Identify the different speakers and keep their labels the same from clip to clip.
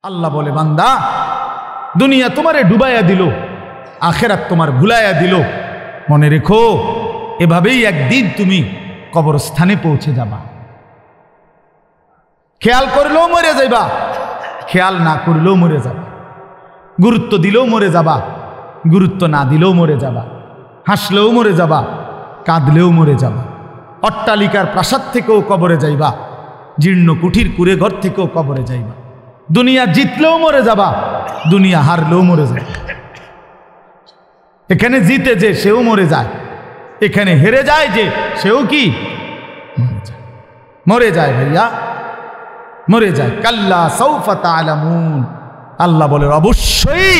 Speaker 1: আল্লাহ বলে, বান্দা দুনিয়া তোমারে ডুবাইয়া দিল, আখেরাত তোমার ভুলাইয়া দিল। মনে রেখো, এভাবেই একদিন তুমি কবরস্থানে পৌঁছে যাবা। খেয়াল করলেও মরে যাইবা, খেয়াল না করলেও মরে যাবা। গুরুত্ব দিলেও মরে যাবা, গুরুত্ব না দিলেও মরে যাবা। হাসলেও মরে যাবা, কাঁদলেও মরে যাবা। অট্টালিকার প্রাসাদ থেকেও কবরে যাইবা, জীর্ণ কুঠির কুড়ে ঘর থেকেও কবরে যাইবা। দুনিয়া জিতলেও মরে যাবা, দুনিয়া হারলেও মরে যাবে। এখানে জিতে যে সেও মরে যায়, এখানে হেরে যায় যে সেও কি মরে যায়। ভাইয়া মরে যায়। কাল্লা সাউফা তা'লামুন। আল্লাহ বলে, অবশ্যই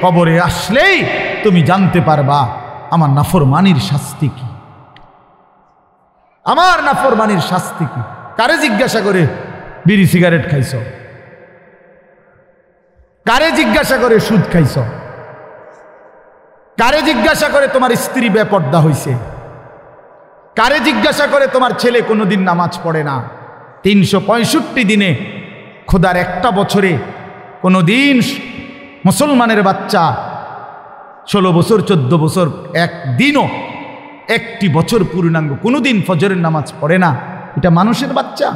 Speaker 1: কবরে আসলেই তুমি জানতে পারবা আমার নাফরমানির শাস্তি কি, আমার নাফরমানির শাস্তি কি। কারে জিজ্ঞাসা করে বিড়ি সিগারেট খাইছ? কারে জিজ্ঞাসা করে সুদ খাইছ? কারে জিজ্ঞাসা করে তোমার স্ত্রী বেপর্দা হইছে? কারে জিজ্ঞাসা করে তোমার ছেলে কোনোদিন নামাজ পড়ে না? 365 দিনে, খোদার একটা বছরে কোনোদিন মুসলমানের বাচ্চা 16 বছর 14 বছর একদিনও একটি বছর পূর্ণাঙ্গ কোনোদিন ফজরের নামাজ পড়ে না। এটা মানুষের বাচ্চা?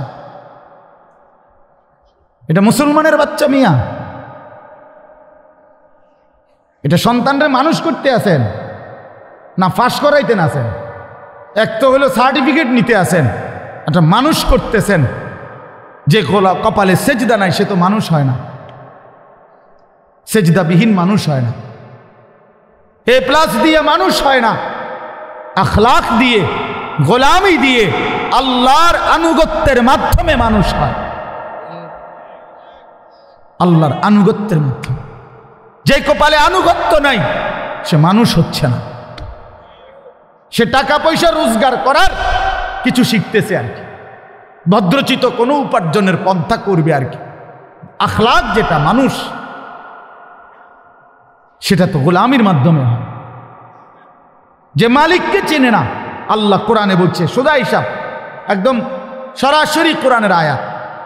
Speaker 1: এটা মুসলমানের বাচ্চা মিয়া? এটা সন্তানরে মানুষ করতে আসেন না ফাঁস করাইতেন আসেন? এক তো হলো সার্টিফিকেট নিতে আসেন, একটা মানুষ করতেছেন। যে কপালে সেজদা নাই সে তো মানুষ হয় না, সেজদাবিহীন মানুষ হয় না, A+ দিয়ে মানুষ হয় না। আখলাক দিয়ে, গোলামি দিয়ে, আল্লাহর আনুগত্যের মাধ্যমে মানুষ হয়। আল্লাহর আনুগত্যের মাধ্যমে। যে কপালে আনুগত্য নাই সে মানুষ হচ্ছে না, সে টাকা পয়সা রোজগার করার কিছু শিখতেছে আর কি, ভদ্রচিত কোনো উপার্জনের পন্থা করবে আর কি। আখলাক যেটা মানুষ, সেটা তো গোলামির মাধ্যমে হয়। যে মালিককে চেনে না, আল্লাহ কোরআনে বলছে, সোজা হিসাব একদম সরাসরি কোরআনের আয়াত।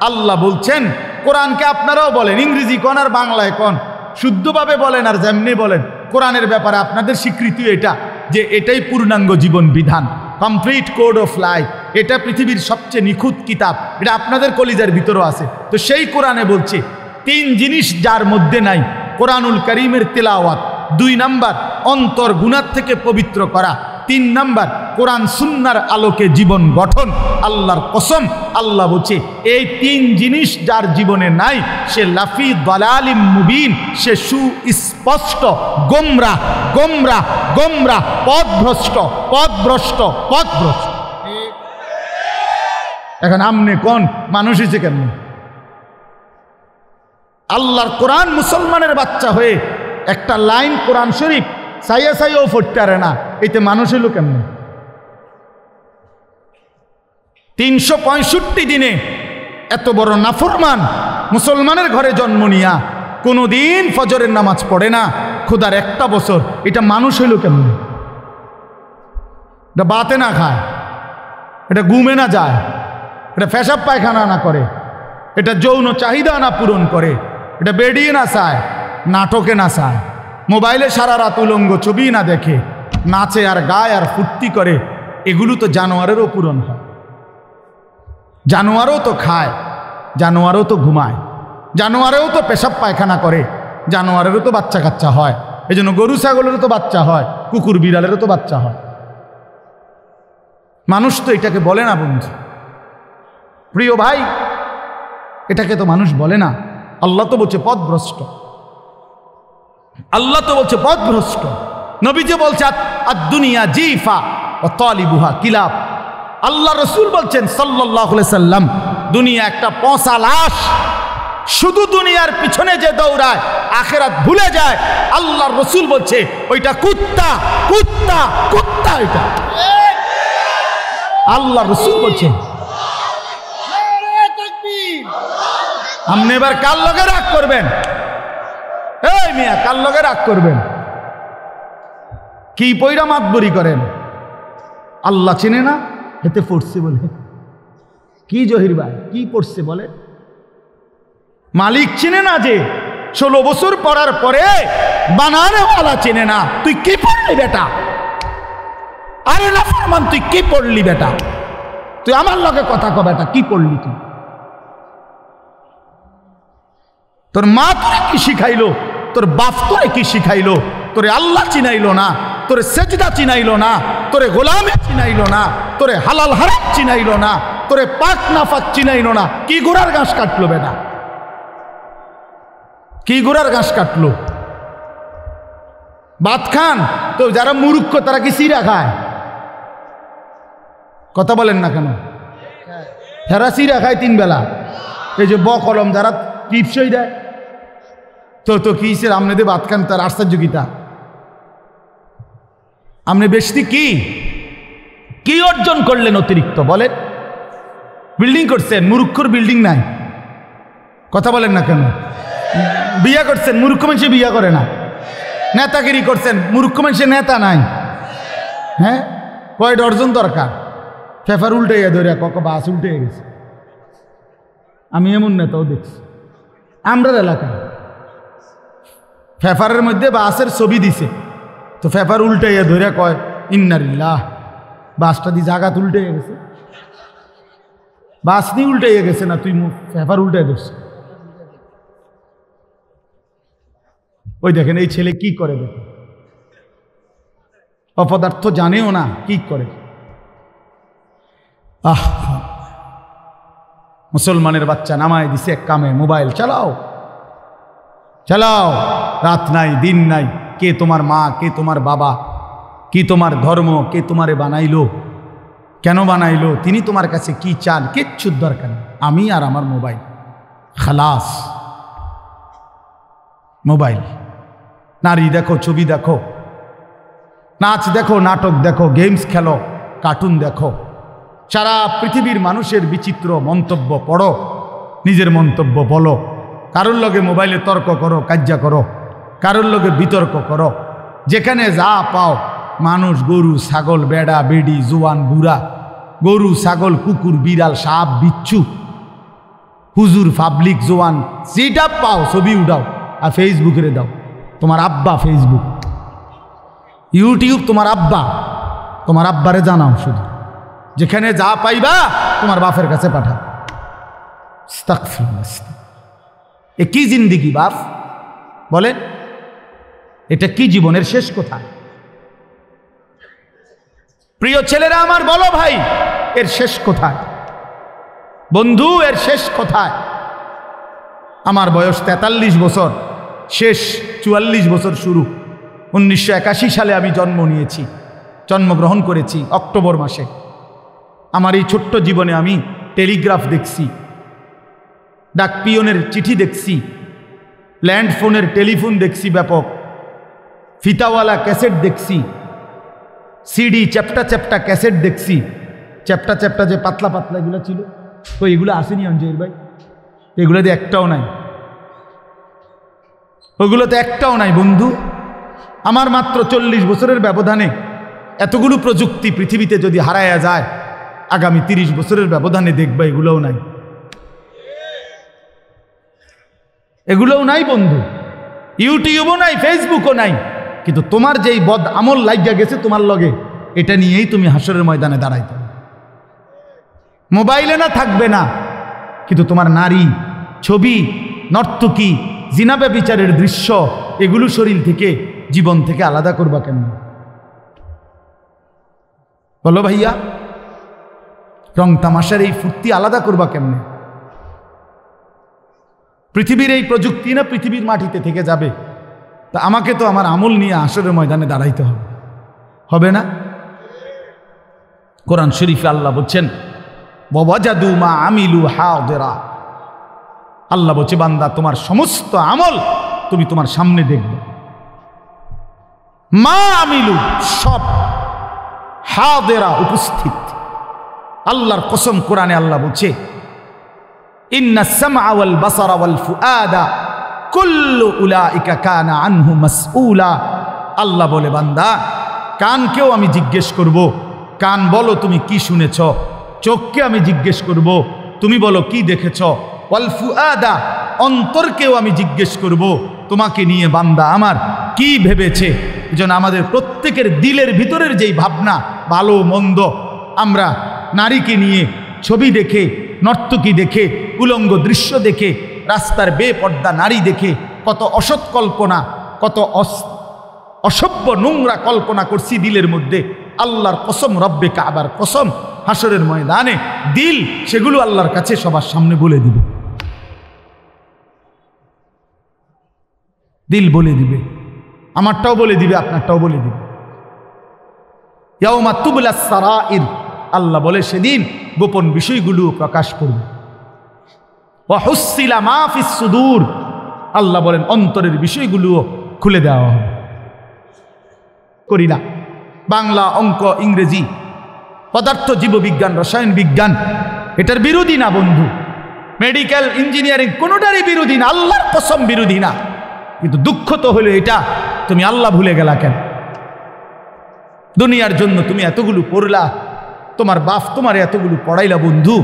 Speaker 1: আল্লাহ বলছেন, কোরআনকে আপনারাও বলেন, ইংরেজি কোন আর বাংলায় কোন, শুদ্ধভাবে বলেন আর যেমনি বলেন, কোরআনের ব্যাপারে আপনাদের স্বীকৃতি এটা যে এটাই পূর্ণাঙ্গ জীবন বিধান, কমপ্লিট কোড অফ লাইফ। এটা পৃথিবীর সবচেয়ে নিখুঁত কিতাব, এটা আপনাদের কলিজার ভিতরও আছে। তো সেই কোরআনে বলছে 3 জিনিস যার মধ্যে নাই, কোরআনুল কারীমের তেলাওয়াত, 2 নাম্বার অন্তর গুনাহ থেকে পবিত্র করা, 3 নাম্বার কোরআন সুন্নাহর আলোকে জীবন গঠন। আল্লাহর কসম, আল্লাহ বলছে এই 3 জিনিস যার জীবনে নাই সে লাফি দালালিম মুবিন, সে সুস্পষ্ট গোমরা গোমরা গোমরা, পথভ্রষ্ট পথভ্রষ্ট পথভ্রষ্ট। এখন আমনে কোন মানুষ হয়েছে কেমন? আল্লাহর কোরআন মুসলমানের বাচ্চা হয়ে একটা লাইন কোরআন শরীফ সাইয়া সাইয়াও পড়তে পারে না, এতে মানুষ হইল কেমন? 365 দিনে এত বড় নাফরমান মুসলমানের ঘরে জন্ম নিয়া কোনোদিন ফজরের নামাজ পড়ে না, খোদার একটা বছর, এটা মানুষ হইল কেমন? এটা বাতে না খায়, এটা ঘুমে না যায়, এটা পেশাব পায়খানা না করে, এটা যৌন চাহিদা না পূরণ করে, এটা বেডিয়ে না চায়, নাটকে না চায়, মোবাইলে সারা রাত উলঙ্গ ছবি না দেখে, নাচে আর গায় আর ফুর্তি করে, এগুলো তো জানোয়ারেরও পূরণ হয়। জানোয়ারও তো খায়, জানোয়ারও তো ঘুমায়, জানোয়ারেও তো পেশাব পায়খানা করে, জানোয়ারেরও তো বাচ্চা কাচ্চা হয়। এই জন্য গরু ছাগলেরও তো বাচ্চা হয়, কুকুর বিড়ালেরও তো বাচ্চা হয়। মানুষ তো এটাকে বলে না বন্ধু, প্রিয় ভাই, এটাকে তো মানুষ বলে না। আল্লাহ তো বলছে পথভ্রষ্ট, আল্লাহ তো বলছে পথভ্রষ্ট। নবীজি বলছে আদ-দুনিয়া জিফা ওয়া তালিবুহা কিলাব। আল্লাহ রাসূল বলছেন সাল্লাল্লাহু আলাইহি সাল্লাম, দুনিয়া একটা পচা লাশ, শুধু দুনিয়ার পিছনে যে দৌড়ায় আখিরাত ভুলে যায়। আল্লাহর রাসূল বলছে ওইটা কুত্তা কুত্তা কুত্তা, এটা আল্লাহর রাসূল বলছেন। আপনি এবার কার লগে রাগ করবেন? এই মিয়া, কার লগে রাগ করবেন? কি পয়রা মাতবরি করেন? আল্লাহ চেনে না, হেতে পড়ছে বলে। কি জহির ভাই, কি পড়ছে বলে? মালিক চিনে না, যে 16 বছর পড়ার পরে বানানেওয়ালা চিনে না। তুই কি পড়লি বেটা? আরে না ফরমান, তুই কি পড়লি বেটা? তুই আমার লগে কথা কও বেটা, কি পড়লি তুই? তোর মা তোরে কি শিখাইলো? তোর বাপ তোরে কি শিখাইলো? তোরে আল্লাহ চিনাইলো না, তোরে সেজদা চিনাইলো না, তোরে গোলামে চিনাইলো না, তোরে হালাল হারাম চিনাইলো না, তোরে পাক নাফাক চিনাইলো না। কি গোড়ার ঘাস কাটলো বেটা? কি গোড়ার ঘাস কাটলো? ভাত খান তো যারা মূর্খ তারা কি সিরা খায়? কথা বলেন না কেন? যারা সিরা খায় 3 বেলা, এই যে ব কলম যারা টিপসই দেয়, তো কি সে আমনে দে ভাত খান, তার আশ্চর্যগীতা। আপনি বেশি কি অর্জন করলেন অতিরিক্ত বলেন? বিল্ডিং করছেন, মূর্খর বিল্ডিং নাই। কথা বলেন না কেন? বিয়া করছেন, মূর্খ মানুষে বিয়া করে না। নেতাগিরি করছেন, মূর্খ মানুষে নেতা নাই। হ্যাঁ, কয় ডর্জন দরকার? পেপার উল্টে ধরে বাস উল্টে গেছে। আমি এমন নেতাও দেখছি আমরা এলাকায়, পেপারের মধ্যে বাসের ছবি দিছে, তো পেপার উল্টে ধরে কয় ইন্নালিল্লাহ, বাসটা দিয়ে জাগাত উল্টে গেছে। বাস নিয়ে উল্টে গেছে না, তুই পেপার উল্টে দিস। ওই দেখেন এই ছেলে কি করে, দেখেন অপদার্থ জানেও না কি করে। মুসলমানের বাচ্চা নামায় দিছে এক কামে, মোবাইল চালাও চালাও, রাত নাই দিন নাই। কে তোমার মা, কে তোমার বাবা, কি তোমার ধর্ম, কে তোমারে বানাইলো, কেন বানাইলো, তিনি তোমার কাছে কি চান, কিচ্ছুর দরকার নেই। আমি আর আমার মোবাইল, খালাস। মোবাইল, নারী দেখো, ছবি দেখো, নাচ দেখো, নাটক দেখো, গেমস খেলো, কার্টুন দেখো, সারা পৃথিবীর মানুষের বিচিত্র মন্তব্য পড়ো, নিজের মন্তব্য বলো, কারোর লগে মোবাইলে তর্ক করো, কাজ্জা করো, কারোর লগে বিতর্ক করো। যেখানে যা পাও, মানুষ, গরু, ছাগল, বেড়া, বেড়ি, জোয়ান, বুড়া, গরু, ছাগল, কুকুর, বিড়াল, সাপ, বিচ্ছু, হুজুর, পাবলিক, জোয়ান, যেটা পাও ছবি উঠাও আর ফেসবুকে দাও। তোমার আব্বা ফেসবুক, ইউটিউব তোমার আব্বা, তোমার আব্বারে জানাও শুধু। যেখানে যা পাইবা তোমার বাপের কাছে পাঠাও। এ কি জিন্দিগি বাপ বলেন? এটা কি জীবনের শেষ কোথায়? প্রিয় ছেলেরা আমার, বলো ভাই, এর শেষ কোথায়? বন্ধু, এর শেষ কোথায়? আমার বয়স 43 বছর, শেষ 44 বছর শুরু। 1981 সালে আমি জন্মগ্রহণ করেছি অক্টোবর মাসে। আমার এই ছোট্ট জীবনে আমি টেলিগ্রাফ দেখছি, ডাকপিয়নের চিঠি দেখছি, ল্যান্ডফোনের টেলিফোন দেখছি, ব্যাপক ফিতাওয়ালা ক্যাসেট দেখছি, সিডি চ্যাপ্টা চ্যাপ্টা ক্যাসেট দেখছি। চ্যাপ্টা চ্যাপ্টা যে পাতলা পাতলা এগুলো ছিল, তো এগুলো আসেনি অঞ্জয়ের ভাই, এগুলোতে একটাও নাই, ওগুলোতে একটাও নাই বন্ধু। আমার মাত্র 40 বছরের ব্যবধানে এতগুলো প্রযুক্তি পৃথিবীতে যদি হারায়া যায়, আগামী 30 বছরের ব্যবধানে দেখবা এগুলোও নাই, এগুলোও নাই বন্ধু। ইউটিউবও নাই, ফেসবুকও নাই। কিন্তু তোমার যেই বদ আমল লাগিয়া গেছে তোমার লগে, এটা নিয়েই তুমি হাসরের ময়দানে দাঁড়াইতে। মোবাইলে না থাকবে না, কিন্তু তোমার নারী, ছবি, নর্তকী, জিনা ব্যভিচারের দৃশ্য, এগুলো শরীর থেকে, জীবন থেকে আলাদা করবা কেন? বলো ভাইয়া, রং তামাশার এই ফুর্তি আলাদা করবা কেমনে? পৃথিবীর এই প্রযুক্তি না পৃথিবীর মাটিতে থেকে যাবে, তা আমাকে তো আমার আমল নিয়ে হাসরের ময়দানে দাঁড়াইতে হবে, হবে না? কোরআন শরীফে আল্লাহ বলছেন, ওয়াজাদু মা আমিলু হাদিরা। আল্লাহ বলছে, বান্দা তোমার সমস্ত আমল তুমি তোমার সামনে দেখবে। মা আমিলু, সব, হাদিরা, উপস্থিত। আল্লাহর কসম, কোরআনে আল্লাহ বলছে, ইন্নাস সামআ ওয়াল বাসারা ওয়াল ফুআদা কুল্লু উলাইকা কানা আনহু মাসউলা। আল্লাহ বলে, বান্দা কানকেও আমি জিজ্ঞেস করব, কান বলো তুমি কি শুনেছ। চোখকে আমি জিজ্ঞেস করব, তুমি বলো কি দেখেছ। ওয়াল ফুআদা, অন্তরকেও আমি জিজ্ঞেস করব তোমাকে নিয়ে বান্দা আমার কি ভেবেছে। এজন্য আমাদের প্রত্যেকের দিলের ভিতরের যেই ভাবনা, ভালো মন্দ, আমরা নারীকে নিয়ে ছবি দেখে, নর্তকী দেখে, উলঙ্গ দৃশ্য দেখে, রাস্তার বেপর্দা নারী দেখে কত অসৎ কল্পনা, কত অসভ্য নোংরা কল্পনা করছি দিলের মধ্যে। আল্লাহর কসম, রব্বে কাবার কসম, হাসরের ময়দানে দিল সেগুলো আল্লাহর কাছে সবার সামনে বলে দিবে। দিল বলে দিবে, আমারটাও বলে দিবে, আপনারটাও বলে দিবে। ইয়াউমা তুবলাস সারাইর, আল্লাহ বলে সেদিন গোপন বিষয়গুলো প্রকাশ করবে। ওয়া হুসসিলা মা ফিস সুদূর, আল্লাহ বলেন অন্তরের বিষয়গুলো খুলে দেওয়া হবে। করি না বাংলা, অঙ্ক, ইংরেজি, পদার্থ, জীববিজ্ঞান, রসায়ন বিজ্ঞান, এটার বিরোধী না বন্ধু। মেডিকেল, ইঞ্জিনিয়ারিং কোনোটারই বিরোধী না, আল্লাহর কসম বিরোধী না। কিন্তু দুঃখ তো হলো এটা, তুমি আল্লাহ ভুলে গেলা কেন? দুনিয়ার জন্য তুমি এতগুলো পড়লা, তোমার বাপ তোমার এতগুলো পড়াইলা বন্ধু,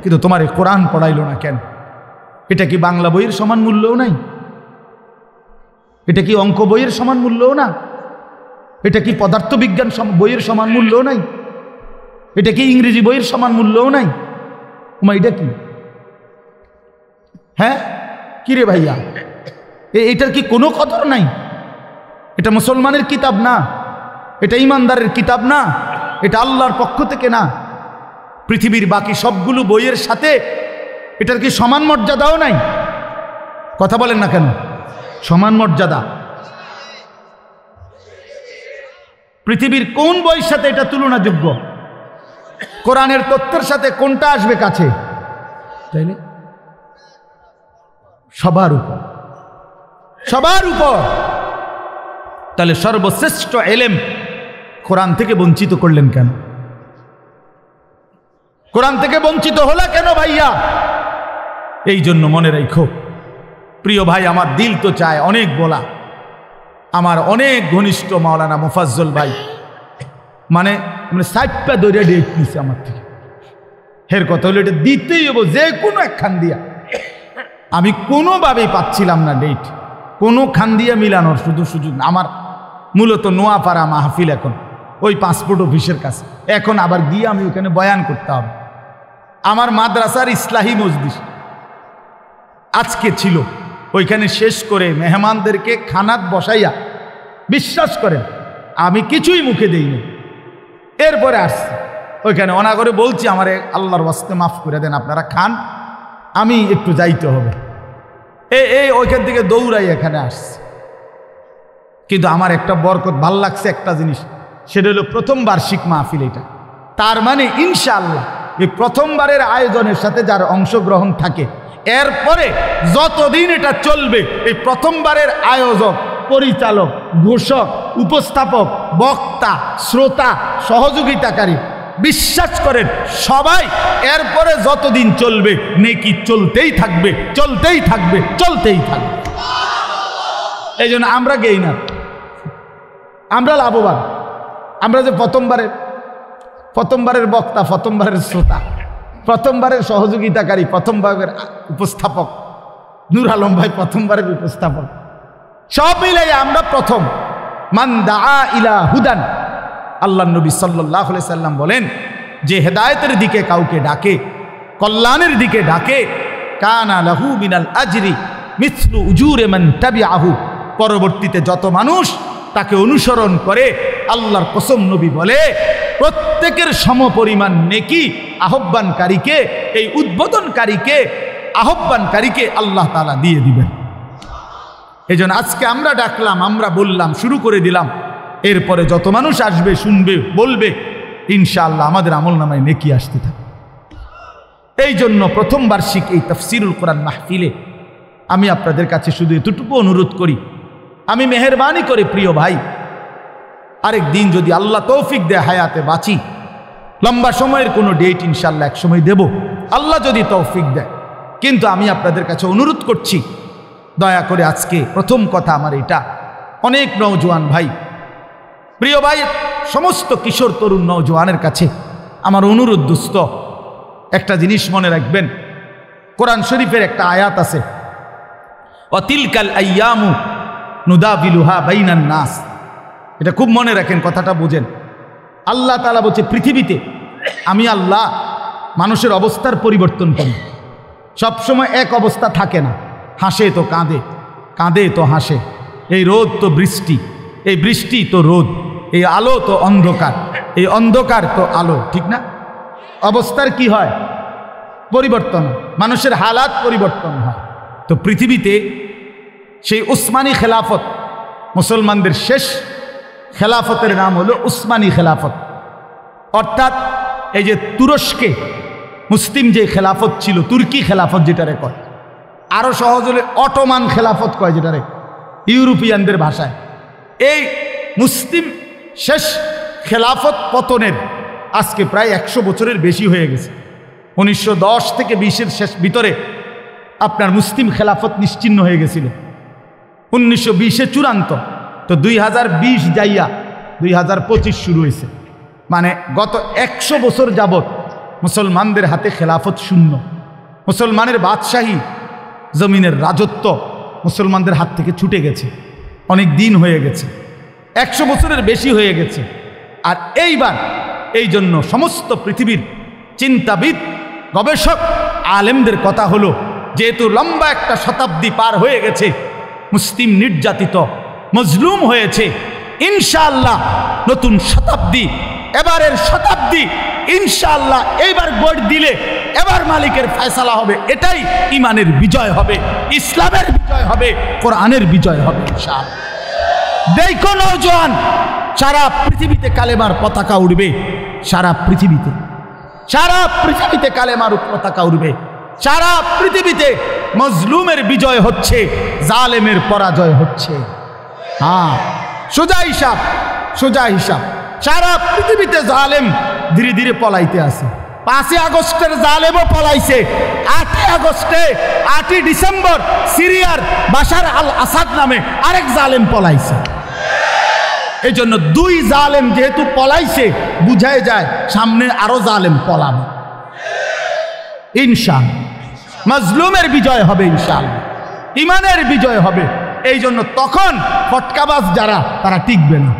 Speaker 1: কিন্তু তোমার কোরআন পড়াইলো না কেন? এটা কি বাংলা বইয়ের সমান মূল্যও নাই? এটা কি অঙ্ক বইয়ের সমান মূল্যও না? এটা কি পদার্থবিজ্ঞান বইয়ের সমান মূল্যও নাই? এটা কি ইংরেজি বইয়ের সমান মূল্যও নাই? এটা কি? হ্যাঁ কি রে ভাইয়া, এটার কি কোনো কদর নাই? এটা মুসলমানের কিতাব না, এটা ইমানদারের কিতাব না, এটা আল্লাহর পক্ষ থেকে না। পৃথিবীর বাকি সবগুলো বইয়ের সাথে এটার কি সমান মর্যাদাও নাই? কথা বলেন না কেন? সমান মর্যাদা। পৃথিবীর কোন বইয়ের সাথে এটা তুলনাযোগ্য? কোরআনের তথ্যের সাথে কোনটা আসবে কাছে? তাইলে সবার উপর, সবার উপর। তাহলে সর্বশ্রেষ্ঠ এলেম কোরআন থেকে বঞ্চিত করলেন কেন? কোরআন থেকে বঞ্চিত হলো কেন ভাইয়া? এই জন্য মনে রাখো প্রিয় ভাই, আমার দিল তো চায় অনেক বলা। আমার অনেক ঘনিষ্ঠ মাওলানা মুফাজ্জল ভাই মানে 60টা দৌড়ে ডেট নিছে আমার থেকে। এর কথা হলো এটা দিতেই হবো, যে কোনো একখান দিয়া। আমি কোনোভাবেই পাচ্ছিলাম না ডেট, কোনো খান দিয়া মিলানোর সুযোগ। আমার মূলত নোয়াপাড়া মাহফিল, এখন ওই পাসপোর্ট অফিসের কাছে। এখন আবার গিয়ে আমি ওখানে বয়ান করতে হবে। আমার মাদ্রাসার ইসলাহি মজলিস আজকে ছিল, ওইখানে শেষ করে মেহমানদেরকে খানাত বসাইয়া, বিশ্বাস করেন আমি কিছুই মুখে দেইনি। এরপরে আসছি ওইখানে, অনাগরে বলছি আমার আল্লাহর ওয়াস্তে মাফ করে দেন, আপনারা খান, আমি একটু যাইতে হবে। এই ওইখান থেকে দৌড়াই এখানে আসছি। কিন্তু আমার একটা বরকত ভাল লাগছে একটা জিনিস, সেটা হলো প্রথম বার্ষিক মাহফিল। এটা তার মানে ইনশাআল্লাহ এই প্রথমবারের আয়োজনের সাথে যার অংশগ্রহণ থাকে, এরপরে যতদিন এটা চলবে, এই প্রথমবারের আয়োজক, পরিচালক, ঘোষক, উপস্থাপক, বক্তা, শ্রোতা, সহযোগিতাকারী, বিশ্বাস করেন সবাই এরপরে যতদিন চলবে নেকি চলতেই থাকবে, চলতেই থাকবে, চলতেই থাকবে। এই জন্য আমরা গেই না, আমরা লাভবান। আমরা যে প্রথমবারের বক্তা, প্রথমবারের শ্রোতা, প্রথমবারের সহযোগিতাকারী, প্রথমবারের উপস্থাপক, নূর আলম ভাই প্রথমবারের উপস্থাপক, সব মিলাই আমরা প্রথম। মান দাআ ইলা হুদান, আল্লাহ নবী সাল্লাল্লাহু আলাইহি সাল্লাম বলেন, যে হেদায়েতের দিকে কাউকে ডাকে, কল্যাণের দিকে ডাকে, কানা লাহু মিনাল আজরি মিসলু উজুরি মান তাবিআহু, পরবর্তীতে যত মানুষ তাকে অনুসরণ করে, আল্লাহর কসম নবী বলে প্রত্যেকের সমপরিমাণ নেকি আহ্বানকারীকে, এই উদ্বোধনকারীকে, আহ্বানকারীকে আল্লাহ তাআলা দিয়ে দিবেন। এই জন্য আজকে আমরা ডাকলাম, আমরা বললাম, শুরু করে দিলাম। এরপরে যত মানুষ আসবে, শুনবে, বলবে, ইনশাআল্লাহ আমাদের আমলনামায় নেকি আসতে থাকে। এই জন্য প্রথম বার্ষিক এই তাফসীরুল কোরআন মাহফিলে আমি আপনাদের কাছে শুধু এতটুকু অনুরোধ করি, আমি মেহেরবানি করে প্রিয় ভাই, আরেক দিন যদি আল্লাহ তৌফিক দেয়, হায়াতে বাঁচি, লম্বা সময়ের কোনো ডেট ইনশাআল্লাহ এক সময় দেব, আল্লাহ যদি তৌফিক দেয়। কিন্তু আমি আপনাদের কাছে অনুরোধ করছি, দয়া করে আজকে প্রথম কথা আমার এটা, অনেক নওজোয়ান ভাই, প্রিয় ভাই, সমস্ত কিশোর তরুণ নওজোয়ানের কাছে আমার অনুরোধ, দোস্ত একটা জিনিস মনে রাখবেন, কোরআন শরীফের একটা আয়াত আছে, অতিলকাল আইয়ামু নুদাবিলুহা বাইনান নাস। এটা খুব মনে রাখেন, কথাটা বুঝেন। আল্লাহ তাআলা বলছে পৃথিবীতে আমি আল্লাহ মানুষের অবস্থার পরিবর্তন করি। সবসময় এক অবস্থা থাকে না, হাসে তো কাঁদে, কাঁদে তো হাসে, এই রোদ তো বৃষ্টি, এই বৃষ্টি তো রোদ, এই আলো তো অন্ধকার, এই অন্ধকার তো আলো, ঠিক না? অবস্থার কি হয়? পরিবর্তন, মানুষের হালাত পরিবর্তন হয়। তো পৃথিবীতে সেই উসমানী খেলাফত, মুসলমানদের শেষ খেলাফতের নাম হলো উসমানী খেলাফত। অর্থাৎ এই যে তুরস্কে মুসলিম যে খেলাফত ছিল, তুর্কি খেলাফত যেটারে কয়, আরো সহজ হলে অটোমান খেলাফত কয় যেটারে ইউরোপিয়ানদের ভাষায়। এই মুসলিম শেষ খেলাফত পতনের আজকে প্রায় 100 বছরের বেশি হয়ে গেছে। 1910 থেকে 20-এর শেষ ভিতরে আপনার মুসলিম খেলাফত নিশ্চিহ্ন হয়ে গেছিল। 1920-এ চূড়ান্ত, তো 2020 যাইয়া 2025 শুরু হয়েছে। মানে গত 100 বছর যাবৎ মুসলমানদের হাতে খেলাফত শূন্য। মুসলমানের বাদশাহী, জমিনের রাজত্ব মুসলমানদের হাত থেকে ছুটে গেছে, অনেক দিন হয়ে গেছে, 100 বছরের বেশি হয়ে গেছে। আর এইবার এই জন্য সমস্ত পৃথিবীর চিন্তাবিদ, গবেষক, আলেমদের কথা হলো, যেহেতু লম্বা একটা শতাব্দী পার হয়ে গেছে, মুসলিম নির্যাতিত, মজলুম হয়েছে, ইনশাআল্লাহ নতুন শতাব্দী, এবারের শতাব্দী ইনশাআল্লাহ এইবার ভোট দিলে এবার মালিকের ফয়সালা হবে। এটাই ইমানের বিজয় হবে, ইসলামের বিজয় হবে, কোরআনের বিজয় হবে ইনশাআল্লাহ। দেখো নওজোয়ান, সারা পৃথিবীতে কালেমার পতাকা উড়বে, সারা পৃথিবীতে, সারা পৃথিবীতে কালেমার পতাকা উড়বে, সারা পৃথিবীতে মজলুমের বিজয় হচ্ছে, জালেমের পরাজয় হচ্ছে। হ্যাঁ, সোজা হিসাব, সোজা হিসাব। সারা পৃথিবীতে জালেম ধীরে ধীরে পলাইতে আছে। 5 আগস্টের জালেমও পলাইছে, 8 আগস্টে 8 ডিসেম্বর সিরিয়ার বাশার আল আসাদ নামে আরেক জালেম পলাইছে। এই জন্য 2 জালেম যেহেতু পলাইছে, বুঝায় যায় সামনে আরো জালেম পলাবে ইনশাআল্লাহ। মজলুমের বিজয় হবে ইনশাআল্লাহ, ইমানের বিজয় হবে। এই জন্য তখন ফটকাবাজ যারা, তারা টিকবে না,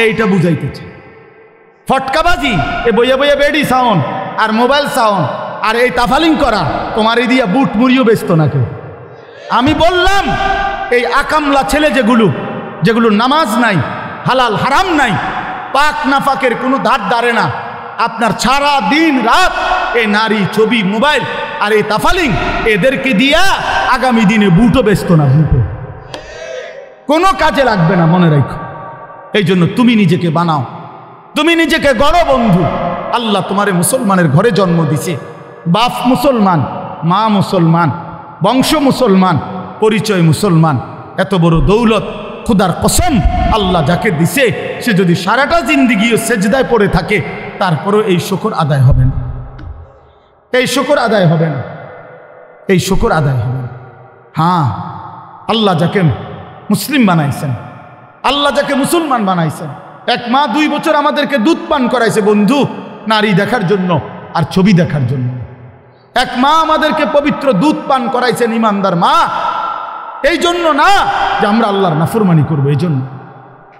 Speaker 1: এইটা বুঝাইতেছে। ফটকাবাজি, এ বইয়া বইয়া বেডি সাউন্ড আর মোবাইল সাউন্ড আর এই তাফালিং করা, তোমার এই দিয়া বুট মুড়িও বেচতো না কেউ। আমি বললাম এই আকামলা ছেলে যেগুলো নামাজ নাই, হালাল হারাম নাই, পাক নাফাকের কোনো ধার ধারে না, আপনার সারা দিন রাত এই নারী, ছবি, মোবাইল আর এই তাফালিং, এদেরকে দিয়া আগামী দিনে বুটও বেচতো না, বুটও কোনো কাজে লাগবে না, মনে রাখো। এই জন্য তুমি নিজেকে বানাও, তুমি নিজেকে গড়ো বন্ধু। আল্লাহ তোমারে মুসলমানের ঘরে জন্ম দিছে, বাপ মুসলমান, মা মুসলমান, বংশ মুসলমান, পরিচয় মুসলমান। এত বড় দৌলত খুদার কসম, আল্লাহ যাকে দিছে সে যদি সারাটা জিন্দিগিও সেজদায় পড়ে থাকে, তারপরেও এই শুকর আদায় হবে না, এই শুকর আদায় হবে না, এই শুকর আদায় হবে না। হ্যাঁ, আল্লাহ যাকে মুসলিম বানাইছেন, আল্লাহ যাকে মুসলমান বানাইছেন, 1 মা 2 বছর আমাদেরকে দুধ পান করাইছে বন্ধু, নারী দেখার জন্য আর ছবি দেখার জন্য। 1 মা আমাদেরকে পবিত্র দুধ পান করাইছেন, ইমানদার মা, এই জন্য না যে আমরা আল্লাহর নাফরমানি করবো। এই জন্য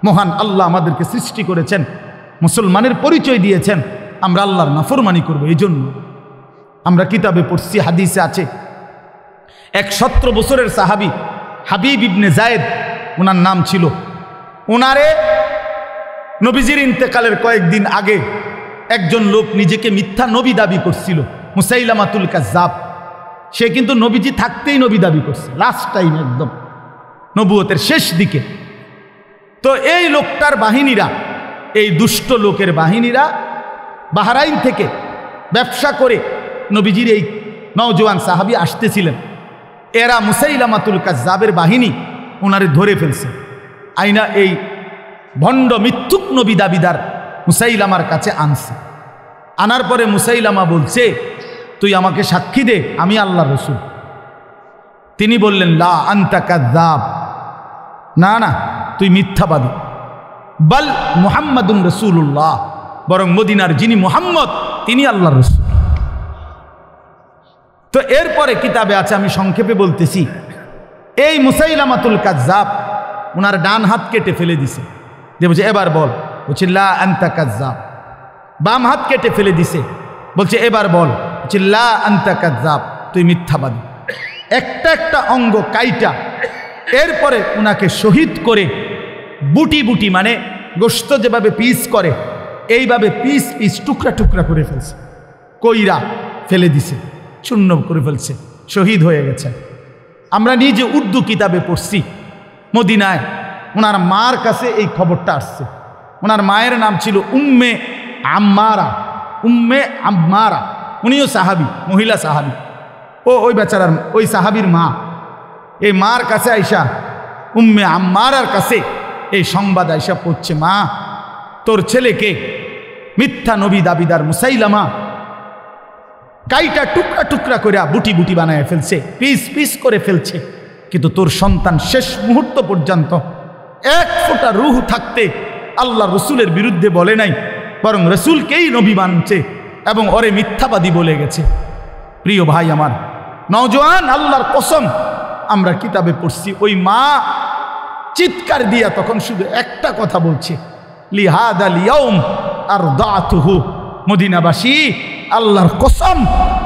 Speaker 1: মহান আল্লাহ আমাদেরকে সৃষ্টি করেছেন, মুসলমানের পরিচয় দিয়েছেন, আমরা আল্লাহর নাফরমানি করবো। এই জন্য আমরা কিতাবে পড়ছি, হাদিসে আছে, 17 বছরের সাহাবী হাবিব ইবনে জায়েদ ওনার নাম ছিল। ওনারে নবীজির ইন্তেকালের কয়েকদিন আগে একজন লোক নিজেকে মিথ্যা নবী দাবি করছিল, মুসাইলামাতুল কাজ্জাব। সে কিন্তু নবীজি থাকতেই নবী দাবি করছে, লাস্ট টাইম, একদম নবুয়তের শেষ দিকে। তো এই লোকটার বাহিনীরা, এই দুষ্ট লোকের বাহিনীরা বাহরাইন থেকে ব্যবসা করে নবীজির এই নওজোয়ান সাহাবী আসতেছিলেন। এরা মুসাইলামাতুল কাজ্জাবের বাহিনী ওনারে ধরে ফেলছে, আইনা এই ভণ্ড মিথ্যুক নবী দাবিদার মুসাইলামার কাছে আনছে। আনার পরে মুসাইলামা বলছে, তুই আমাকে সাক্ষী দে আমি আল্লাহর রাসূল। তিনি বললেন, লা আনতা কাযযাব, না না তুই মিথ্যাবাদী, বল মুহাম্মাদুন রাসূলুল্লাহ, বরং মদিনার যিনি মুহাম্মদ তিনি আল্লাহর রাসূল। তো এরপরে কিতাবে আছে, আমি সংক্ষেপে বলতেছি, এই মুসাইলামাতুল কাজ্জাব ওনার ডান হাত কেটে ফেলে দিছে, যে বলছে এবার বল, বলছে লা আনতা কাজ্জাব। বাম হাত কেটে ফেলে দিছে, বলছে এবার বল, বলছে লা আনতা কাজ্জাব, তুই মিথ্যাবাদী। একটা একটা অঙ্গ কাইটা এরপরে উনাকে শহীদ করে বুটি বুটি, মানে গোশত যেভাবে পিস করে এইভাবে পিস পিস টুকরা টুকরা করে ফেলছে, কইরা ফেলে দিছে, চূর্ণ করে ফেলছে, শহীদ হয়ে গেছে। আমরা নিজে উর্দু কিতাবে পড়ছি, মদিনায় ওনার মার কাছে এই খবরটা আসছে। ওনার মায়ের নাম ছিল উম্মে আম্মারা, উম্মে আম্মারা, উনিও সাহাবি, মহিলা সাহাবি। ওই বেচারার ওই সাহাবির মা, এই মার কাছে আইসা উম্মে আম্মারার কাছে এই সংবাদ আইসা পড়ছে, মা তোর ছেলেকে মিথ্যা নবী দাবিদার মুসাইলামা কাইটা টুকরা টুকরা করে বুটি বুটি বানায় ফেলছে, পিস পিস করে ফেলছে, কিন্তু তোর সন্তান শেষ মুহূর্ত পর্যন্ত এক ফোঁটা রূহ থাকতে আল্লাহ রসুলের বিরুদ্ধে বলে নাই, বরং রসুলকেই নবী মানছে এবং ওরে মিথ্যাবাদী বলে গেছে। প্রিয় ভাই আমার, নওজোয়ান, আল্লাহর কসম, আমরা কিতাবে পড়ছি ওই মা চিৎকার দিয়া তখন শুধু একটা কথা বলছে, লিহাদাল ইয়াউম আরদাতুহু, মদিনাবাসী আল্লাহর কসম,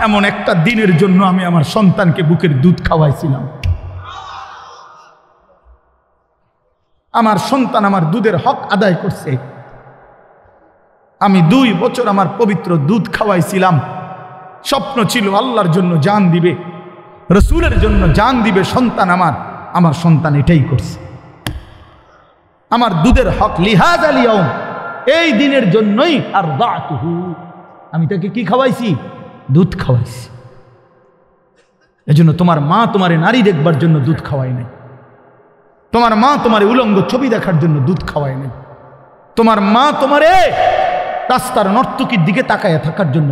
Speaker 1: এমন একটা দিনের জন্য আমি আমার সন্তানকে বুকের দুধ খাওয়াইছিলাম। আমার সন্তান আমার দুধের হক আদায় করছে। আমি 2 বছর আমার পবিত্র দুধ খাওয়াইছিলাম। স্বপ্ন ছিল আল্লাহর জন্য জান দিবে, রসুলের জন্য জান দিবে সন্তান আমার, আমার সন্তান এটাই করছে। আমার দুধের হক লিহাদাল ইয়াউম, এই দিনের জন্যই আরদাতুহু, আমি তাকে কি খাওয়াইছি? দুধ খাওয়াইছি। এজন্য তোমার মা তোমারে নারী দেখবার জন্য দুধ খাওয়ায় নাই, তোমার মা তোমারে উলঙ্গ ছবি দেখার জন্য দুধ খাওয়ায় নাই, তোমার মা তোমারে রাস্তার নর্তকীর দিকে তাকায় থাকার জন্য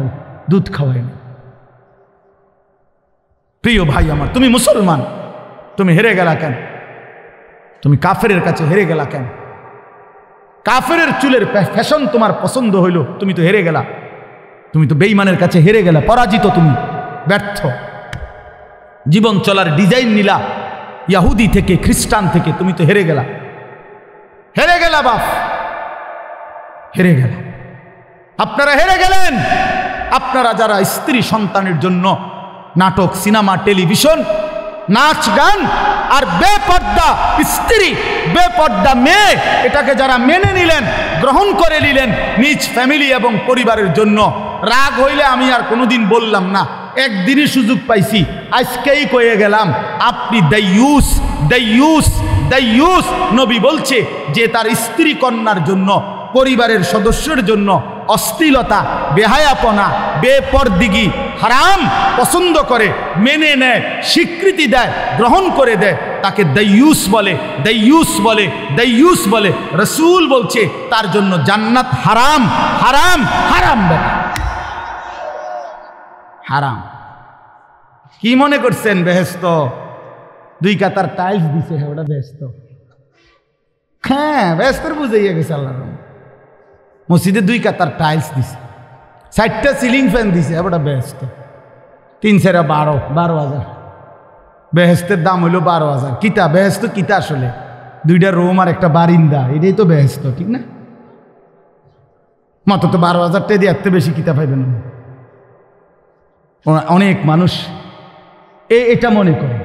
Speaker 1: দুধ খাওয়ায় নাই। প্রিয় ভাই আমার, তুমি মুসলমান, তুমি হেরে গেলা কেন? তুমি কাফেরের কাছে হেরে গেলা কেন? কাফেরের চুলের ফ্যাশন তোমার পছন্দ হইল, তুমি তো হেরে গেলা। তুমি তো বেঈমানের কাছে হেরে গেলা, পরাজিত, তুমি ব্যর্থ। জীবন চলার ডিজাইন নিলা ইয়াহুদি থেকে, খ্রিস্টান থেকে, তুমি তো হেরে গেলা, হেরে গেলা বাপ, হেরে গেলা। আপনারা হেরে গেলেন। আপনারা যারা স্ত্রী সন্তানের জন্য নাটক, সিনেমা, টেলিভিশন, নাচ গান আর বেপর্দা স্ত্রী, বেপর্দা মেয়ে, এটাকে যারা মেনে নিলেন, গ্রহণ করে নিলেন নিজ ফ্যামিলি এবং পরিবারের জন্য, রাগ হইলে আমি আর কোনোদিন বললাম না, একদিনই সুযোগ পাইছি, আজকেই কয়ে গেলাম, আপনি দাইয়ুস, দাইয়ুস, দাইয়ুস। নবী বলছে যে তার স্ত্রী কন্যার জন্য, পরিবারের সদস্যের জন্য অশ্লীলতা, বেহায়াপনা, বেপরদিগি, হারাম পছন্দ করে, মেনে নেয়, স্বীকৃতি দেয়, গ্রহণ করে দেয়, তাকে দাইয়ুস বলে, দাইয়ুস বলে, দাইয়ুস বলে। রসুল বলছে তার জন্য জান্নাত হারাম, হারাম, হারাম, হারাম। কি মনে করছেন বেহেশত? 2 কাতার টাইলস দিছে, হ্যাঁ ওটা বেহেশত? হ্যাঁ, বেহেশতের বুঝাইয়া গেছে আল্লাহ। মসজিদে 2 কাতার টাইলস দিছে, 4টা সিলিং ফ্যান দিছে, ওটা বেহেশত। 3 4 12,000। বেহেশতের দাম হইল 12,000। কিতা বেহেশত? কিতা আসলে 2টা রুম আর একটা বারিন্দা, এটাই তো বেহেশত, ঠিক না? মাত্র তো 12,000 টাকা দিয়ে এত বেশি কিতা পাইবেন। অনেক মানুষ এটা মনে করে।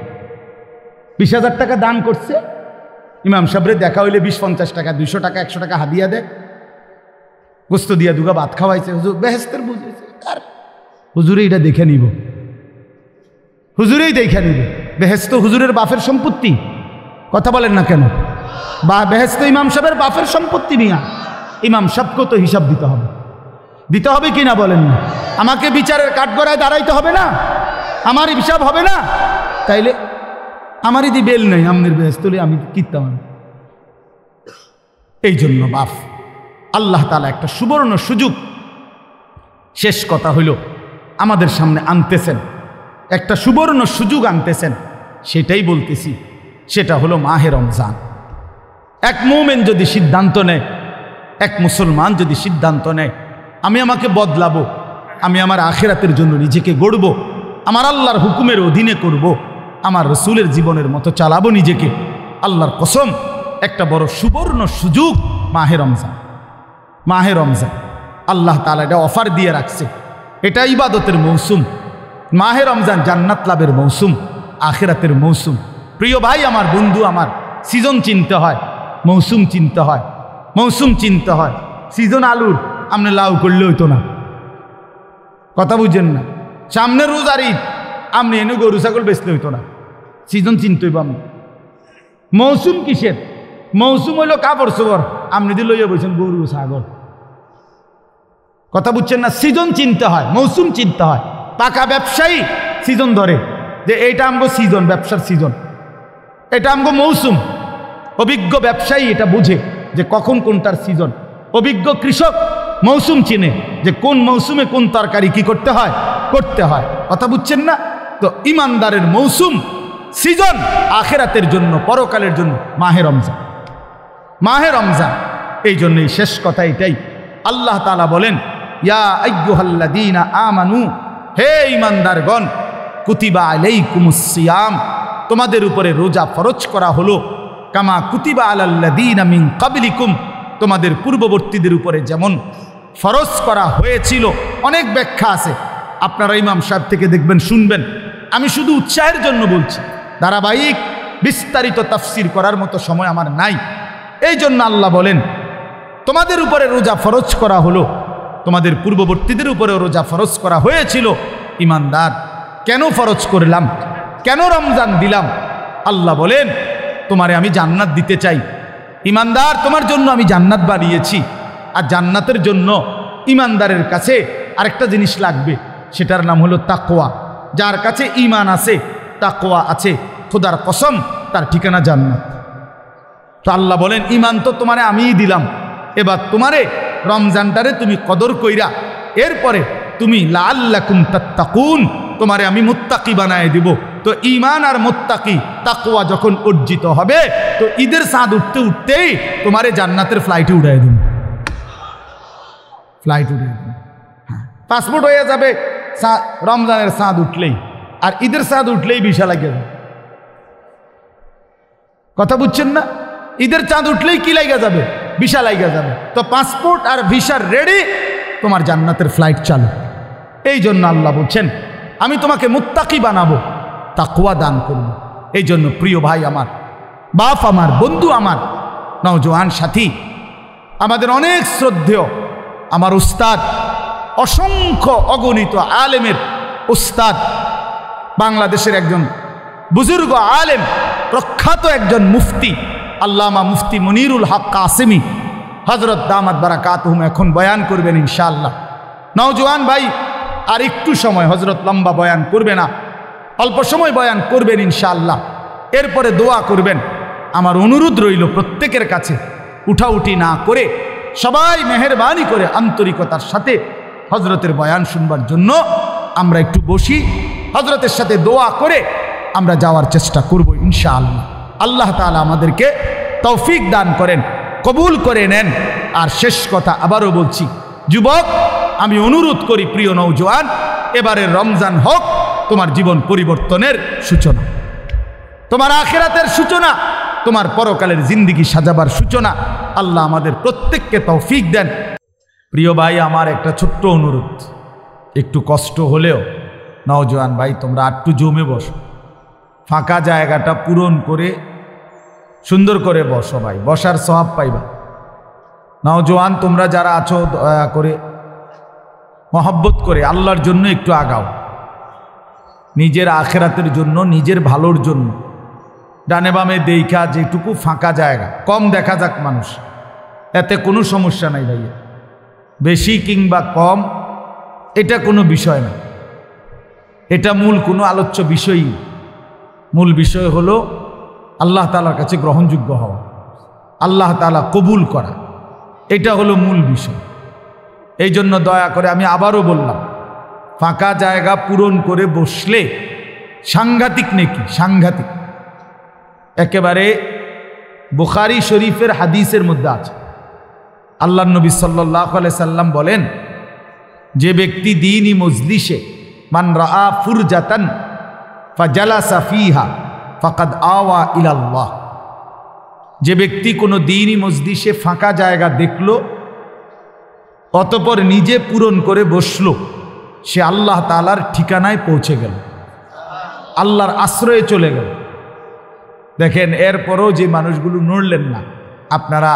Speaker 1: 20,000 টাকা দান করছে, ইমাম সাহেবরে দেখা হইলে 20-50 টাকা, 200 টাকা, 100 টাকা হাদিয়া দেয়, গোস্ত দিয়া 2 ভাত খাওয়াইছে। হুজুর বেহেশতের বুঝেছে, আর হুজুরে এটা দেখে নিব, হুজুরেই দেখে নিবে। বেহেশত হুজুরের বাপের সম্পত্তি, কথা বলেন না কেন? বা বেহেশত ইমাম সাহেবের বাপের সম্পত্তি নিয়া ইমাম সাহেবকেও তো হিসাব দিতে হবে, দিতে হবে কি না বলেন না? আমাকে বিচারের কাঠগড়ায় দাঁড়াইতে হবে না? আমার হিসাব হবে না? তাইলে আমারই দি বেল নেই, আমনের বেহেশতলে আমি কিতাম। এই জন্য বাপ, আল্লাহ তাআলা একটা সুবর্ণ সুযোগ, শেষ কথা হইল, আমাদের সামনে আনতেছেন, একটা সুবর্ণ সুযোগ আনতেছেন। সেটাই বলতেছি, সেটা হলো মাহে রমজান। এক মুমিন যদি সিদ্ধান্ত নেয়, এক মুসলমান যদি সিদ্ধান্ত নেয়, আমি আমাকে বদলাবো, আমি আমার আখিরাতের জন্য নিজেকে গড়ব, আমার আল্লাহর হুকুমের অধীনে করব, আমার রসুলের জীবনের মতো চালাবো নিজেকে। আল্লাহর কসম, একটা বড় সুবর্ণ সুযোগ মাহে রমজান। মাহে রমজান আল্লাহ তাআলা এটা অফার দিয়ে রাখছে। এটা ইবাদতের মৌসুম। মাহে রমজান জান্নাত লাভের মৌসুম, আখিরাতের মৌসুম। প্রিয় ভাই আমার, বন্ধু আমার, সিজন চিনতে হয়, মৌসুম চিনতে হয়, মৌসুম চিনতে হয়। সিজন আলুর আপনি লাউ করলে হইতো না, কথা বুঝছেন না। সামনে রোজার ঈদ আপনি এনে গরু ছাগল বেচলে হইতো না, সিজন চিনতে হইব। আপনি মৌসুম কিসের? মৌসুম হইল কাপড় চোপড়, আপনি দিয়ে লইয়া বলছেন গরু ছাগল, কথা বুঝছেন না। সিজন চিনতে হয়, মৌসুম চিনতে হয়। পাকা ব্যবসায়ী সিজন ধরে যে এইটা আমগো সিজন, ব্যবসার সিজন, এটা আমগো মৌসুম। অভিজ্ঞ ব্যবসায়ী এটা বুঝে যে কখন কোনটার সিজন। অভিজ্ঞ কৃষক মৌসুম চিনে যে কোন মৌসুমে কোন তরকারি কি করতে হয়, করতে হয়, কথা বুঝছেন না। তো ইমানদারের মৌসুম, সিজন আখিরাতের জন্য, পরকালের জন্য মাহে রমজান। মাহে রমজান, এই জন্যই শেষ কথা এটাই। আল্লাহ তাআলা বলেন, ইয়া আইয়ুহাল্লাযীনা আমানু, হে ঈমানদারগণ, কুতিবা আলাইকুমুস সিয়াম, তোমাদের উপরে রোজা ফরজ করা হলো, কামা কুতিবা আলাল্লাযীনা মিন ক্বাবলিকুম, তোমাদের পূর্ববর্তীদের উপরে যেমন ফরজ করা হয়েছিল। অনেক ব্যাখ্যা আছে, আপনারা ইমাম সাহেব থেকে দেখবেন, শুনবেন। আমি শুধু উৎসাহের জন্য বলছি, ধারাবাহিক বিস্তারিত তাফসির করার মতো সময় আমার নাই। এই জন্য আল্লাহ বলেন, তোমাদের উপরে রোজা ফরজ করা হলো, তোমাদের পূর্ববর্তীদের উপরে রোজা ফরজ করা হয়েছিল। ইমানদার, কেন ফরজ করলাম, কেন রমজান দিলাম? আল্লাহ বলেন, তোমারে আমি জান্নাত দিতে চাই। ইমানদার, তোমার জন্য আমি জান্নাত বানিয়েছি। আর জান্নাতের জন্য ইমানদারের কাছে আরেকটা জিনিস লাগবে, সেটার নাম হলো তাকওয়া। যার কাছে ঈমান আছে, তাকওয়া আছে, খোদার কসম তার ঠিকানা জান্নাত। তো আল্লাহ বলেন, ঈমান তো তোমারে আমিই দিলাম, এবার তোমারে রমজানটারে তুমি কদর কইরা, এরপরে তুমি লাআল্লাকুম তাত্তাকুন, তোমারে আমি মুত্তাকি বানায় দিব। তো ঈমান আর মুত্তাকি, তাকওয়া যখন অর্জিত হবে, তো ঈদের চাঁদ উঠতে উঠতেই তোমারে জান্নাতের ফ্লাইটে উড়াই দেব, ফ্লাইট উড়িয়ে দেব। পাসপোর্ট হয়ে যাবে রমজানের চাঁদ উঠলেই, আর ঈদের চাঁদ উঠলেই ভিসা লাগে যাবে, কথা বুঝছেন না। ঈদের চাঁদ উঠলেই কি লাগা যাবে, ভিসা লাগা যাবে। তো পাসপোর্ট আর ভিসার রেডি, তোমার জান্নাতের ফ্লাইট চালু। এই জন্য আল্লাহ বলছেন, আমি তোমাকে মুত্তাকি বানাবো, তাকওয়া দান করব। এই জন্য প্রিয় ভাই আমার, বাপ আমার, বন্ধু আমার, নওজোয়ান সাথী, আমাদের অনেক শ্রদ্ধেয় আমার উস্তাদ, অসংখ্য অগণিত আলেমের উস্তাদ, বাংলাদেশের একজন বুজুর্গ আলেম, প্রখ্যাত একজন মুফতি, আল্লামা মুফতি মনিরুল হক কাসেমি হযরত দামাত বারাকাতুহুম এখন বয়ান করবেন ইনশাআল্লাহ। নওজোয়ান ভাই আর একটু সময়, হযরত লম্বা বয়ান করবে না, অল্প সময় বয়ান করবেন ইনশাআল্লাহ। এরপরে দোয়া করবেন। আমার অনুরোধ রইল প্রত্যেকের কাছে, উঠাউঠি না করে সবাই মেহেরবানি করে আন্তরিকতার সাথে হযরতের বয়ান শুনবার জন্য আমরা একটু বসি, হযরতের সাথে দোয়া করে আমরা যাওয়ার চেষ্টা করব ইনশাআল্লাহ। আল্লাহ তাআলা আমাদেরকে তৌফিক দান করেন, কবুল করে নেন। আর শেষ কথা আবারও বলছি, যুবক, আমি অনুরোধ করি, প্রিয় নওজোয়ান, এবারের রমজান হোক তোমার জীবন পরিবর্তনের সূচনা, তোমার আখিরাতের সূচনা, তোমার পরকালের জিন্দেগি সাজাবার সূচনা। আল্লাহ আমাদের প্রত্যেককে তৌফিক দেন। প্রিয় ভাই আমার, একটা ছোট্ট অনুরোধ, একটু কষ্ট হলেও নওজোয়ান ভাই তোমরা একটু জমে বসো, ফাঁকা জায়গাটা পূরণ করে সুন্দর করে বসো ভাই, বসার সওয়াব পাইবা। নওজোয়ান তোমরা যারা আছো, দয়া করে মহব্বত করে আল্লাহর জন্য একটু আগাও, নিজের আখিরাতের জন্য, নিজের ভালোর জন্য। ডানে বামে দেখা যেটুকু ফাঁকা জায়গা, কম দেখা যাক মানুষ, এতে কোনো সমস্যা নাই ভাইয়া। বেশি কিংবা কম এটা কোনো বিষয় না, এটা মূল কোনো আলোচ্য বিষয়ই। মূল বিষয় হলো আল্লাহ তাআলার কাছে গ্রহণযোগ্য হওয়া, আল্লাহ তাআলা কবুল করা, এটা হলো মূল বিষয়। এই জন্য দয়া করে আমি আবারও বললাম, ফাঁকা জায়গা পূরণ করে বসলে সাংঘাতিক নেকি, সাংঘাতিক। একেবারে বুখারী শরীফের হাদিসের মধ্যে আছে, আল্লাহর নবী সাল্লাল্লাহু আলাইহি সাল্লাম বলেন, যে ব্যক্তি দ্বীনি মজলিসে মান রাআ ফুরজাতান ফাজালাসা ফিহা ফাকাদ আওয়া ইলাল্লাহ। যে ব্যক্তি কোনো দ্বীনি মজলিসে ফাঁকা জায়গা দেখল অতঃপর নিজে পূরণ করে বসলো, সে আল্লাহ তাআলার ঠিকানায় পৌঁছে গেল, আল্লাহর আশ্রয়ে চলে গেল। দেখেন, এরপরেও যে মানুষগুলো নড়লেন না, আপনারা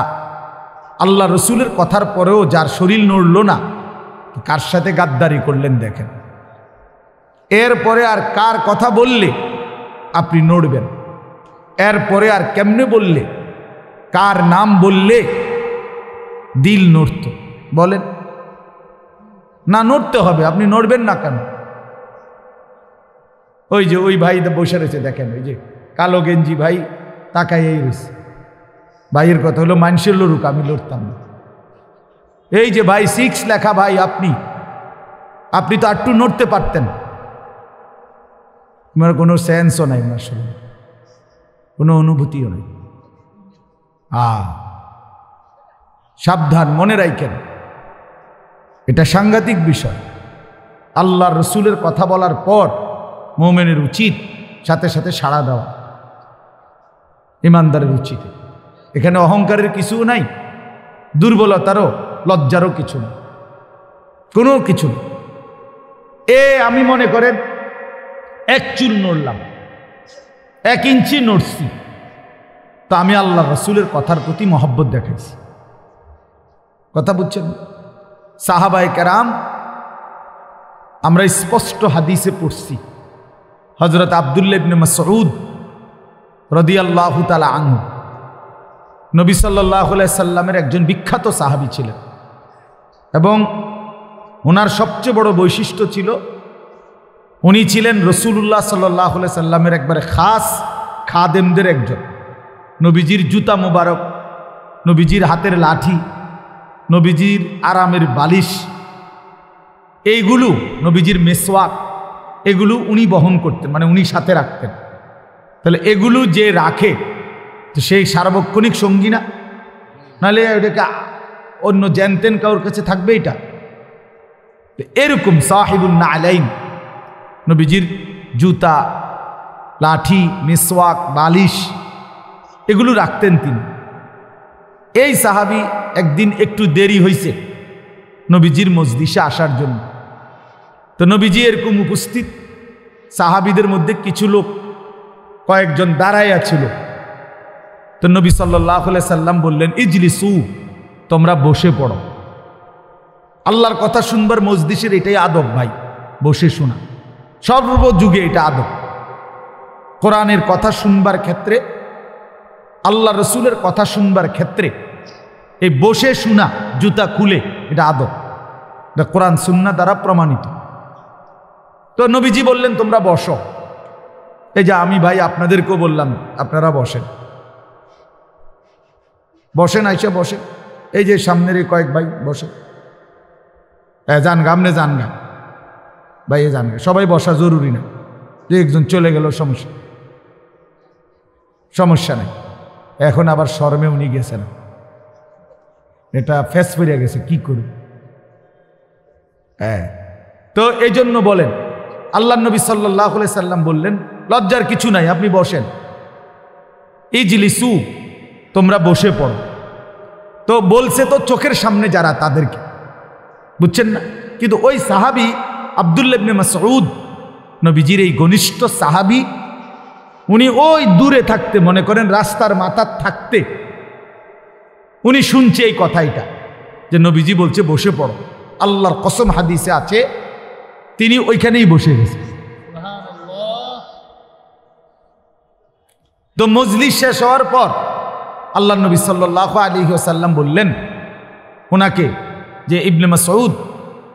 Speaker 1: আল্লাহ রসুলের কথার পরেও যার শরীর নড়ল না, কার সাথে গাদ্দারি করলেন দেখেন। এরপরে আর কার কথা বললে আপনি নড়বেন, এরপরে আর কেমনে বললে, কার নাম বললে দিল নড়ত বলেন? না, নড়তে হবে। আপনি নড়বেন না কেন? ওই যে ওই ভাই বসে রয়েছে দেখেন, ওই যে কালো গেঞ্জি ভাই তাকাই রয়েছে। ভাইয়ের কথা হলো মানুষের লড়ুক, আমি লড়তাম না। এই যে ভাই 6 লেখা ভাই, আপনি তো একটু নড়তে পারতেন। আমার কোনো সেন্সও নাই, আমার শরীরে কোনো অনুভূতিও নেই। সাবধান, মনে রাখেন, এটা সাংঘাতিক বিষয়। আল্লাহ রসুলের কথা বলার পর মুমিনের উচিত সাথে সাথে সাড়া দেওয়া, ইমানদারের উচিত। এখানে অহংকারের কিছু নাই, দুর্বলতারও লজ্জারও কিছু নেই, কোনো কিছু নেই। আমি মনে করেন 1 চুল নড়লাম, 1 ইঞ্চি নড়ছি, তা আমি আল্লাহ রসুলের কথার প্রতি মহব্বত দেখাইছি। কথা বুঝছেন? সাহাবায়ে কেরাম, আমরা স্পষ্ট হাদিসে পড়ছি, হযরত আব্দুল্লাহ ইবনে মাসউদ রাদিয়াল্লাহু তাআলা আনহু নবী সাল্লাল্লাহু আলাইহি সাল্লামের একজন বিখ্যাত সাহাবী ছিলেন, এবং ওনার সবচেয়ে বড় বৈশিষ্ট্য ছিল উনি ছিলেন রাসূলুল্লাহ সাল্লাল্লাহু আলাইহি সাল্লামের একবারে খাস খাদেমদের একজন। নবীজির জুতা মোবারক, নবীজির হাতের লাঠি, নবীজির আরামের বালিশ, এইগুলো, নবীজির মেসওয়াক, এগুলো উনি বহন করতেন, মানে উনি সাথে রাখতেন। তাহলে এগুলো যে রাখে, তো সেই সার্বক্ষণিক সঙ্গী না? নাহলে ওটাকে অন্য জানতেন কারোর কাছে থাকবে এটা? এরকম সাহিবুন নালাইন, নবীজির জুতা, লাঠি, মেসওয়াক, বালিশ, এগুলো রাখতেন তিনি। এই সাহাবী একদিন একটু দেরি হয়েছে নবীজির মজলিসে আসার জন্য। তো নবীজি এরকম উপস্থিত, সাহাবীদের মধ্যে কিছু লোক কয়েকজন দাঁড়াইয়া ছিল। তো নবী সাল্লাল্লাহু আলাইহি সাল্লাম বললেন, ইজলিসু, তোমরা বসে পড়ো। আল্লাহর কথা শুনবার মজলিসের এটাই আদব ভাই, বসে শোনা। সর্বযুগে এটা আদব। কোরআনের কথা শুনবার ক্ষেত্রে, আল্লাহ রসুলের কথা শুনবার ক্ষেত্রে এই বসে শোনা, জুতা খুলে, এটা আদব। এটা কোরআন সুন্নাহ দ্বারা প্রমাণিত। তো নবীজি বললেন, তোমরা বসো। এই যে আমি ভাই আপনাদেরকেও বললাম, আপনারা বসেন, বসেন, আইসা বসেন। এই যে সামনের এই কয়েক ভাই বসে, যান গা, আমনে যান গা ভাই, যান গা। সবাই বসা জরুরি না, যে একজন চলে গেল সমস্যা নেই। এখন আবার শরমে উনি গেছেন, এটা ফেস ফিরে গেছে, কি করুন? তো এই জন্য বলেন, আল্লাহ নবী সাল্লাল্লাহু আলাইহি সাল্লাম বললেন, লজ্জার কিছু নাই, আপনি বসেন। ইজলিসু, তোমরা বসে পড়ো। তো বলছে তো চোখের সামনে যারা, তাদেরকে, বুঝছেন না? কিন্তু ওই সাহাবী আব্দুল্লাহ ইবনে মাসউদ, নবীজির এই ঘনিষ্ঠ সাহাবী, উনি ওই দূরে থাকতে, মনে করেন রাস্তার মাথার থাকতে, উনি শুনছে এই কথাটা যে নবীজি বলছে বসে পড়ো। আল্লাহর কসম হাদিসে আছে তিনি ওইখানেই বসে গেছেন। তো মজলিস শেষ হওয়ার পর আল্লাহ নবী সাল্লাল্লাহু আলাইহি ওয়াসাল্লাম বললেন ওনাকে যে, ইবনে মাসউদ,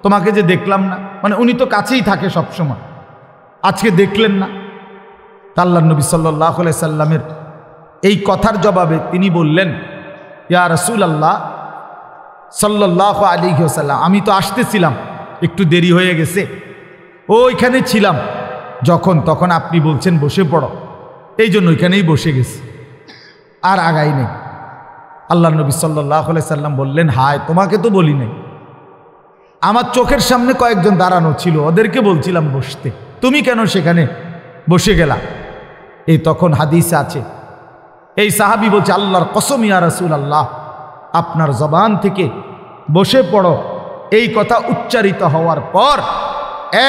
Speaker 1: তোমাকে যে দেখলাম না, মানে উনি তো কাছেই থাকে সবসময়, আজকে দেখলেন না? আল্লাহ নবী সাল্লাল্লাহু আলাইহি সাল্লামের এই কথার জবাবে তিনি বললেন, ইয়া রাসূলুল্লাহ সাল্লাল্লাহু আলাইহি ওয়াসাল্লাম, আমি তো আসতেছিলাম, একটু দেরি হয়ে গেছে, ওইখানে ছিলাম তখন আপনি বলছেন বসে পড়ো, এই জন্য ওইখানেই বসে গেছি, আর আগাই নেই। আল্লাহ নবী সাল্লাল্লাহু আলাইহি সাল্লাম বললেন, হায়, তোমাকে তো বলি নাই, আমার চোখের সামনে কয়েকজন দাঁড়ানো ছিল, ওদেরকে বলছিলাম বসতে, তুমি কেন সেখানে বসে গেলা? এই তখন হাদিস আছে, এই সাহাবী বলছে, আল্লাহর কসম ইয়া রাসূলুল্লাহ, আপনার জবান থেকে বসে পড়ো এই কথা উচ্চারিত হওয়ার পর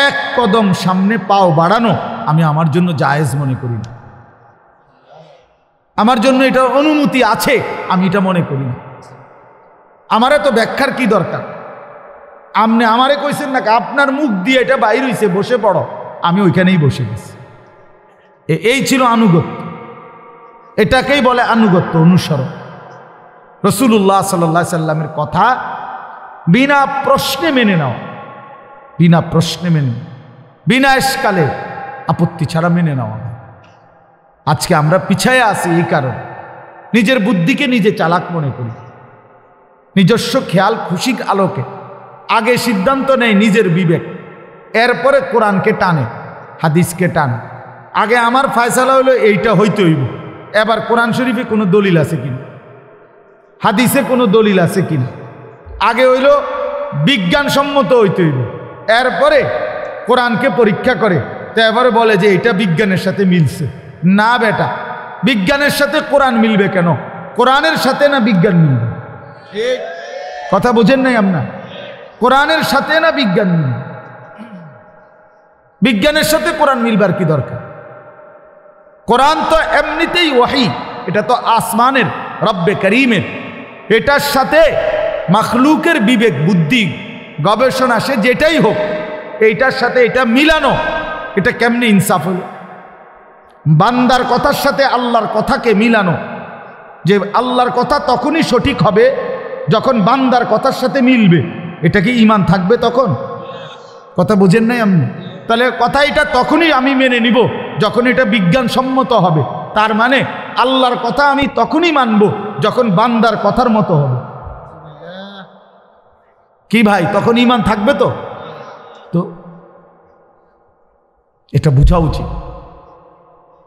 Speaker 1: এক কদম সামনে পাও বাড়ানো আমি আমার জন্য জায়েজ মনে করি না। আমার জন্য এটা অনুমতি আছে, আমি এটা মনে করি না। আমারে তো ব্যাখ্যার কি দরকার? আপনি আমারে কইছেন না, আপনার মুখ দিয়ে এটা বাইর হইছে, বসে পড়ো, আমি ওইখানেই বসে গেছি। এই ছিল আনুগত্য। এটাকেই বলে আনুগত্য, অনুসরণ। রাসূলুল্লাহ সাল্লাল্লাহু আলাইহি সাল্লামের কথা বিনা প্রশ্নে মেনে নাও, বিনা প্রশ্নে মেনে, বিনা এসকালে আপত্তি ছাড়া মেনে নেওয়া। আজকে আমরা পিছায়ে আছি এই কারণে, নিজের বুদ্ধিকে নিজে চালাক মনে করি, নিজস্ব খেয়াল খুশির আলোকে আগে সিদ্ধান্ত নেয় নিজের বিবেক, এরপরে কোরআনকে টানে, হাদিসকে টানে। আগে আমার ফয়সালা হলো এইটা হইতে হইব, এবার কোরআন শরীফে কোনো দলিল আছে কিনা, হাদিসে কোনো দলিল আছে কিনা। আগে হইল বিজ্ঞানসম্মত হইতে হইব, এরপরে কোরআনকে পরীক্ষা করে, তো এবারে বলে যে এটা বিজ্ঞানের সাথে মিলছে। না বেটা, বিজ্ঞানের সাথে কোরআন মিলবে কেন? কোরআনের সাথে না বিজ্ঞান মিলবে? কথা বোঝেন নাই আপনার? কোরআনের সাথে না বিজ্ঞান মিলবে? বিজ্ঞানের সাথে কোরআন মিলবার কি দরকার? কোরআন তো এমনিতেই ওয়াহি, এটা তো আসমানের রব্বে করিমের, এটার সাথে মাখলুকের বিবেক বুদ্ধি গবেষণা সে যেটাই হোক, এইটার সাথে এটা মিলানো, এটা কেমনে ইনসাফ হল? বান্দার কথার সাথে আল্লাহর কথাকে মিলানো, যে আল্লাহর কথা তখনই সঠিক হবে যখন বান্দার কথার সাথে মিলবে, এটা কি ঈমান থাকবে তখন? কথা বুঝেন নাই আপনি? তাহলে কথা এটা তখনই আমি মেনে নিব যখন এটা বিজ্ঞানসম্মত হবে। তার মানে আল্লাহর কথা আমি তখনই মানব যখন বান্দার কথার মতো হবে। কি ভাই, তখন ঈমান থাকবে তো? তো এটা বোঝা উচিত।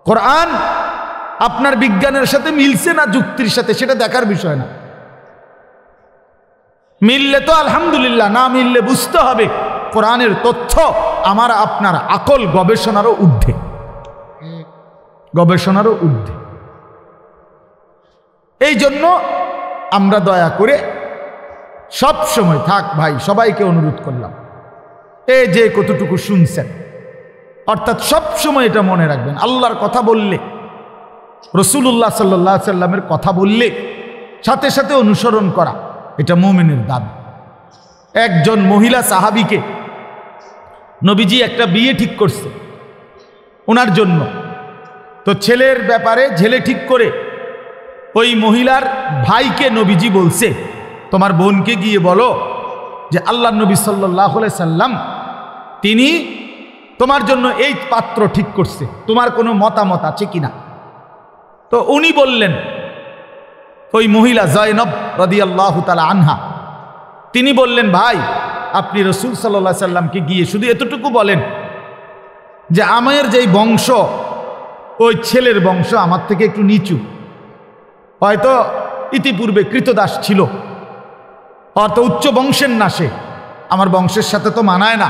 Speaker 1: কোরআন আপনার বিজ্ঞানের সাথে মিলছে না যুক্তির সাথে, সেটা দেখার বিষয় না। মিললে তো আলহামদুলিল্লাহ, না মিললে বুঝতে হবে কোরআনের তথ্য আমার আপনার আকল গবেষণারও ঊর্ধ্বে, গবেষণারও ঊর্ধ্বে। এই জন্য আমরা দয়া করে সব সময় থাক ভাই, সবাইকে অনুরোধ করলাম, এই যে কতটুকু শুনছেন, অর্থাৎ সব সময় এটা মনে রাখবেন, আল্লাহর কথা বললে, রাসূলুল্লাহ সাল্লাল্লাহু আলাইহি সাল্লামের কথা বললে সাথে সাথে অনুসরণ করা, এটা মুমিনের দান। একজন মহিলা সাহাবীকে নবীজি একটা বিয়ে ঠিক করছে ওনার জন্য, তো ছেলের ব্যাপারে ছেলে ঠিক করে ওই মহিলার ভাইকে নবীজি বলছে, তোমার বোনকে গিয়ে বলো যে আল্লাহর নবী সাল্লাল্লাহু আলাইহি সাল্লাম তিনি তোমার জন্য এই পাত্র ঠিক করছে, তোমার কোনো মতামত আছে কিনা? তো উনি বললেন, ওই মহিলা জয়নব রাদিয়াল্লাহু তাআলা আনহা, তিনি বললেন, ভাই আপনি রাসূল সাল্লাল্লাহু আলাইহি সাল্লামকে গিয়ে শুধু এতটুকু বলেন যে আমার যেই বংশ, ওই ছেলের বংশ আমার থেকে একটু নিচু, হয়তো ইতিপূর্বে কৃতদাস ছিল, অর্থাৎ উচ্চ বংশের না, সে আমার বংশের সাথে তো মানায় না,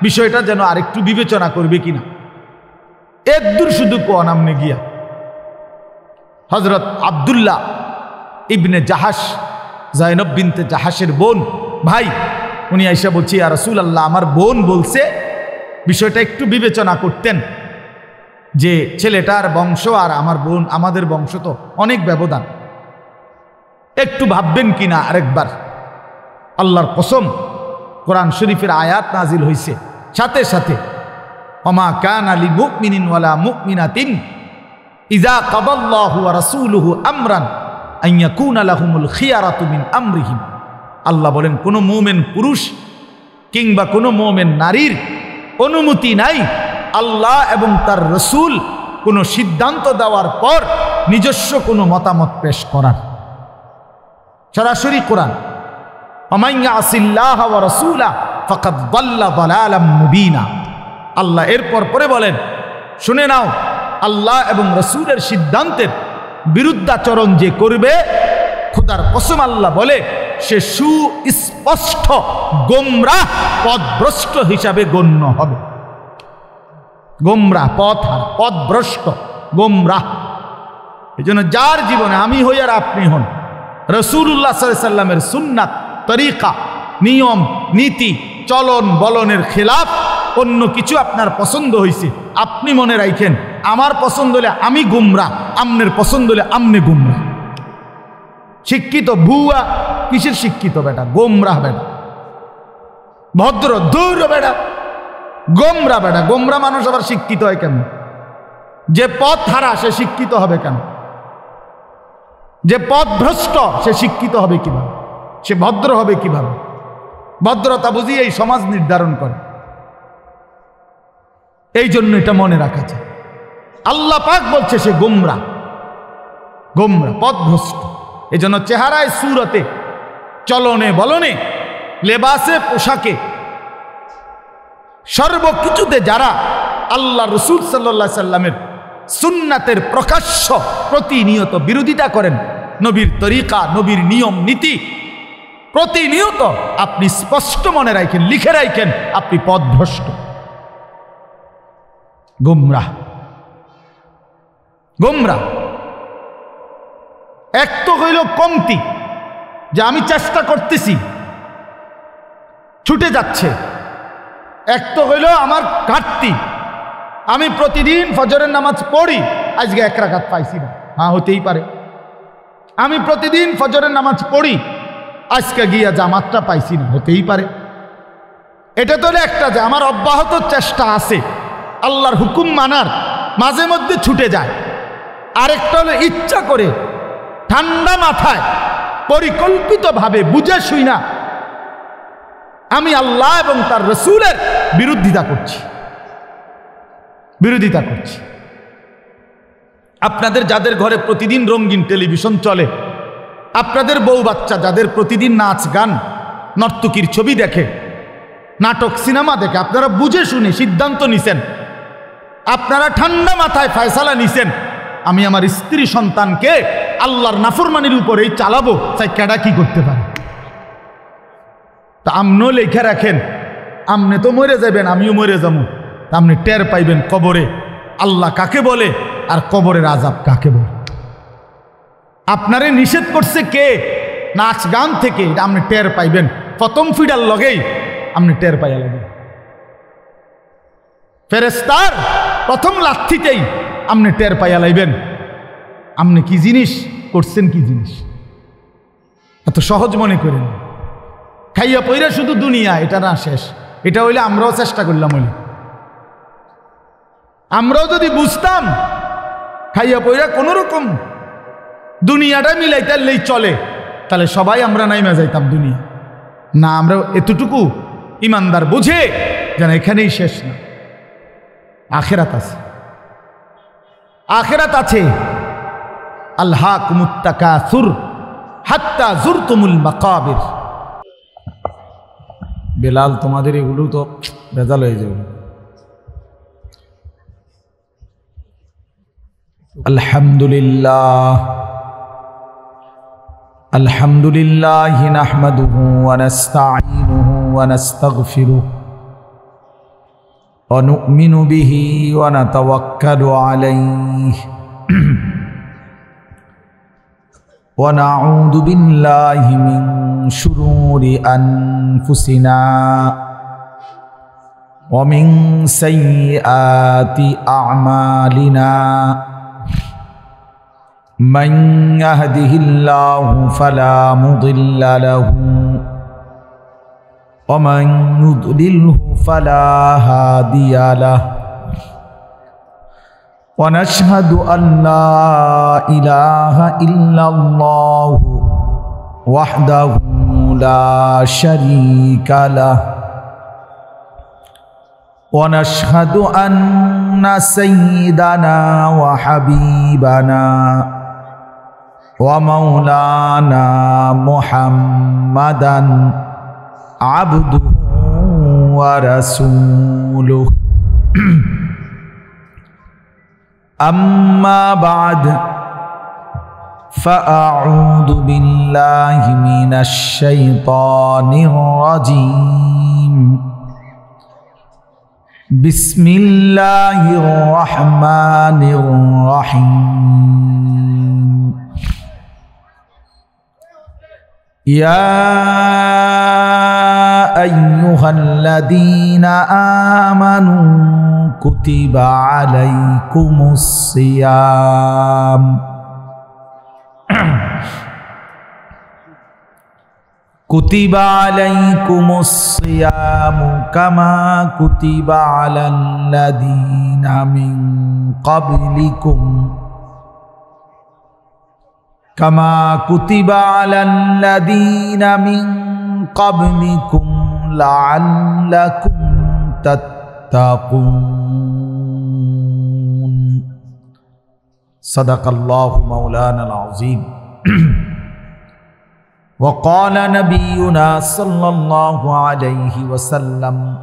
Speaker 1: বিষয়টা যেন আরেকটু বিবেচনা করবে কিনা। একদূর শুধু কোয়া নামনে গিয়া হযরত আব্দুল্লাহ ইবনে জাহাশ, জয়নব বিনতে জাহাশের বোন, ভাই উনি আইসা বলছে, ইয়া রাসূলুল্লাহ আমার বোন বলছে বিষয়টা একটু বিবেচনা করতেন, যে ছেলেটার বংশ আর আমার বোন, আমাদের বংশ তো অনেক ব্যবধান, একটু ভাববেন কিনা আরেকবার। আল্লাহর কসম, কোরআন শরীফের আয়াত নাজিল হয়েছে, সাথে সাথে ওমা কানা লিমুমিনিন ওয়ালা মুমিনাতিন ইযা কাদাল্লাহু ওয়া রাসূলুহু আমরান আন ইয়াকুনা লাহুমুল খিয়ারাতু মিন আমরিহিম। আল্লাহ বলেন, কোনো মুমিন পুরুষ কিংবা কোনো মুমিন নারীর অনুমতি নাই আল্লাহ এবং তার রসুল কোনো সিদ্ধান্ত দেওয়ার পর নিজস্ব কোনো মতামত পেশ করার। সরাসরি কোরআন, ওমান ইয়াসিল্লাহ ওয়া রাসূলা ফাকাদ দাল্লা দালালাম মুবিনা। আল্লাহ এরপর পরে বলেন, শুনে নাও, আল্লাহ এবং রসুলের সিদ্ধান্তের বিরুদ্ধাচরণ যে করবে খোদার কসম আল্লাহ বলে সে সুস্পষ্ট গোমরাহ পথভ্রষ্ট হিসাবে গণ্য হবে। গোমরাহ, পথহারা, পথভ্রষ্ট, গোমরাহ। এই জন্য যার জীবনে আমি হই আর আপনি হন রাসূলুল্লাহ সাল্লাল্লাহু আলাইহি সাল্লামের সুন্নাত, তরিকা, নিয়ম, নীতি, চলন বলনের খেলাফ অন্য কিছু আপনার পছন্দ হয়েছে, আপনি মনে রাখেন আমার পছন্দ হলে আমি গুমরাহ, আমনের পছন্দ হলে আমনে গুমরাহ। শিক্ষিত ভুয়া কিসের শিক্ষিত বেটা? গোমরাহ বেটা। ভদ্র দূর বেটা, গোমরাহ বেটা। গোমরাহ মানুষ আবার শিক্ষিত হয় কেন? যে পথ হারা সে শিক্ষিত হবে কেন? যে পথ ভ্রষ্ট সে শিক্ষিত হবে কিভাবে? সে ভদ্র হবে কিভাবে? ভদ্রতা বুঝি এই সমাজ নির্ধারণ করে। এই জন্য এটা মনে রাখা যায়। আল্লাহ পাক বলছে সে গোমরাহ, গোমরাহ, পথভ্রষ্ট। এই জন্য চেহারায়, সুরতে, চলনে বলনে, লেবাসে, পোশাকে, সর্বকিছুতে যারা আল্লাহ রসুল সাল্লাল্লাহু আলাইহি সাল্লামের সুন্নাতের প্রকাশ্য প্রতিনিয়ত বিরোধিতা করেন, নবীর তরিকা, নবীর নিয়ম নীতি প্রতিনিয়ত আপনি স্পষ্ট মনে রাখেন, লিখে রাখেন, আপনি পথভ্রষ্ট, গুমরাহ, গুমরাহ। এক তো হইল কমতি, যে আমি চেষ্টা করতেছি, ছুটে যাচ্ছে। এক তো হইল আমার ঘাটতি, আমি প্রতিদিন ফজরের নামাজ পড়ি, আজকে এক রাকাত পাইছি না। হ্যাঁ, হতেই পারে। আমি প্রতিদিন ফজরের নামাজ পড়ি, আজকে গিয়া জামাতটা পাইছি না, হতেই পারে। এটা তো একটা যে আমার অব্যাহত চেষ্টা আছে আল্লাহর হুকুম মানার, মাঝে মধ্যে ছুটে যায়। আরেকটা হলো ইচ্ছা করে ঠান্ডা মাথায় পরিকল্পিতভাবে বুঝে শুই না আমি আল্লাহ এবং তার রসুলের বিরোধিতা করছি, বিরোধিতা করছি। আপনাদের যাদের ঘরে প্রতিদিন রঙিন টেলিভিশন চলে, আপনাদের বউ বাচ্চা যাদের প্রতিদিন নাচ গান নর্তকীর ছবি দেখে, নাটক সিনেমা দেখে, আপনারা বুঝে শুনে সিদ্ধান্ত নিছেন, আপনারা ঠান্ডা মাথায় ফয়সালা নিছেন আমি আমার স্ত্রী সন্তানকে আল্লাহর নাফরমানির উপরেই চালাবো, তাই কেডা কি করতে পারে? তা আমনও লেখা রাখেন, আমনে তো মরে যাবেন, আমিও মরে যাবো। আপনি টের পাইবেন কবরে আল্লাহ কাকে বলে আর কবরের আযাব কাকে বলে। আপনারে নিষেধ করছে কে? নাচ গান থেকে, এটা আপনি টের পাইবেন প্রথম ফিডার লগেই, আপনি টের পাইয়া লাগবেন। ফেরেশতার প্রথম লাথিতেই আপনি টের পাইয়া লাইবেন আপনি কি জিনিস করছেন, কি জিনিস। এত সহজ মনে করেন খাইয়া পইরা শুধু দুনিয়া, এটা না শেষ। এটা হইলে আমরাও চেষ্টা করলাম, হইলে আমরাও যদি বুঝতাম খাইয়া পইরা কোন রকম দুনিয়াটা মিলাইতেই চলে, তাহলে সবাই আমরা নাইমা যাইতাম দুনিয়া। না, আমরা এতটুকু ইমানদার বুঝে যেন এখানেই শেষ না, আখিরাত আছে, আখিরাত আছে। আলহাকুমুত তাকাসুর হাত্তা যুরতুমুল মাকাবির। বেলাল, তোমাদের এগুলো তো ভেজাল হয়ে যাবে। আলহামদুলিল্লাহ, আলহামদুলিল্লাহ নাহমাদুহু ওয়া নাস্তাঈনুহু ওয়া নাস্তাগফিরুহু ওয়া নু'মিনু বিহি ওয়া নাতাওয়াক্কালু আলাইহি ওয়া নাউযু বিল্লাহি মিন শুরুরি আনফুসিনা ওয়া মিন সাইয়্যাতি আ'মালিনা। من يهده الله فلا مضل له ومن يضلله فلا هادي له ونشهد أن لا إله إلا الله وحده لا شريك له ونشهد أن سيدنا وحبيبنا ومولانا محمدا عبده ورسوله أما بعد فأعوذ بالله من الشيطان الرجيم بسم الله الرحمن الرحيم يا أيها الذين آمنوا كتب عليكم الصيام كتب عليكم الصيام كما كتب على الذين من قبلكم لعلكم تتقون صدق الله مولانا العظيم وقال نبينا صلى الله عليه وسلم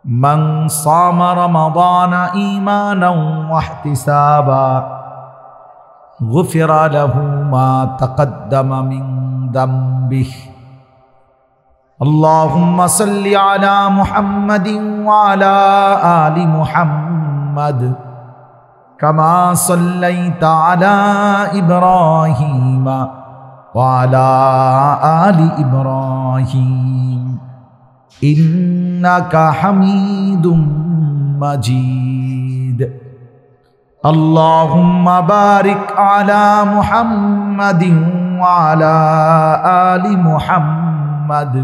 Speaker 1: من صام رمضان إيمانا واحتسابا غفر له ما تقدم من ذنبه اللهم صل على محمد وعلى آل محمد كما صليت على إبراهيم وعلى آل إبراهيم إنك حميد مجيد اللهم بارك على محمد وعلى آل محمد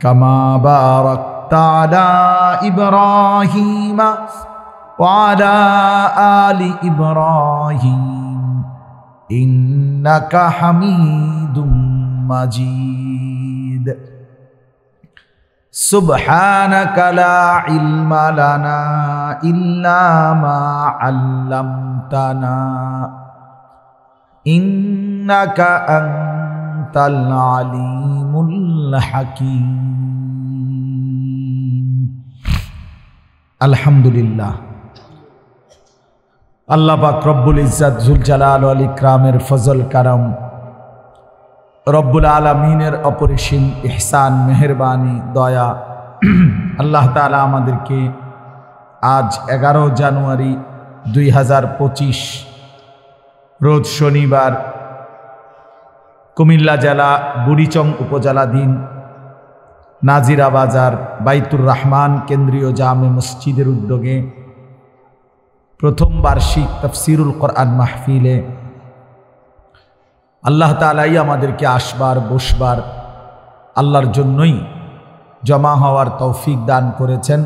Speaker 1: كما باركت على إبراهيم وعلى آل إبراهيم إنك حميد مجيد سبحانك لا علم لنا إلا ما علمتنا إنك أنت العليم الحكيم الحمد لله আল্লাহ পাক রব্বুল ইজ্জত জুল জালাল ওয়াল ইকরামের ফজল কারাম রব্বুল আলামিনের অপরিসীম ইহসান মেহেরবানি দয়া আল্লাহ তাআলা আমাদেরকে আজ 11 জানুয়ারি 2025 রোজ শনিবার কুমিল্লা জেলা বুড়িচং উপজেলাধীন নাজিরা বাজার বাইতুর রহমান কেন্দ্রীয় জামে মসজিদের উদ্যোগে প্রথম বার্ষিক তাফসীরুল কোরআন মাহফিলে আল্লাহ তাআলাই আমাদেরকে আসবার বসবার আল্লাহর জন্যই জমা হওয়ার তৌফিক দান করেছেন।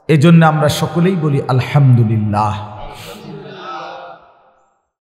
Speaker 1: এজন্য আমরা সকলেই বলি আলহামদুলিল্লাহ।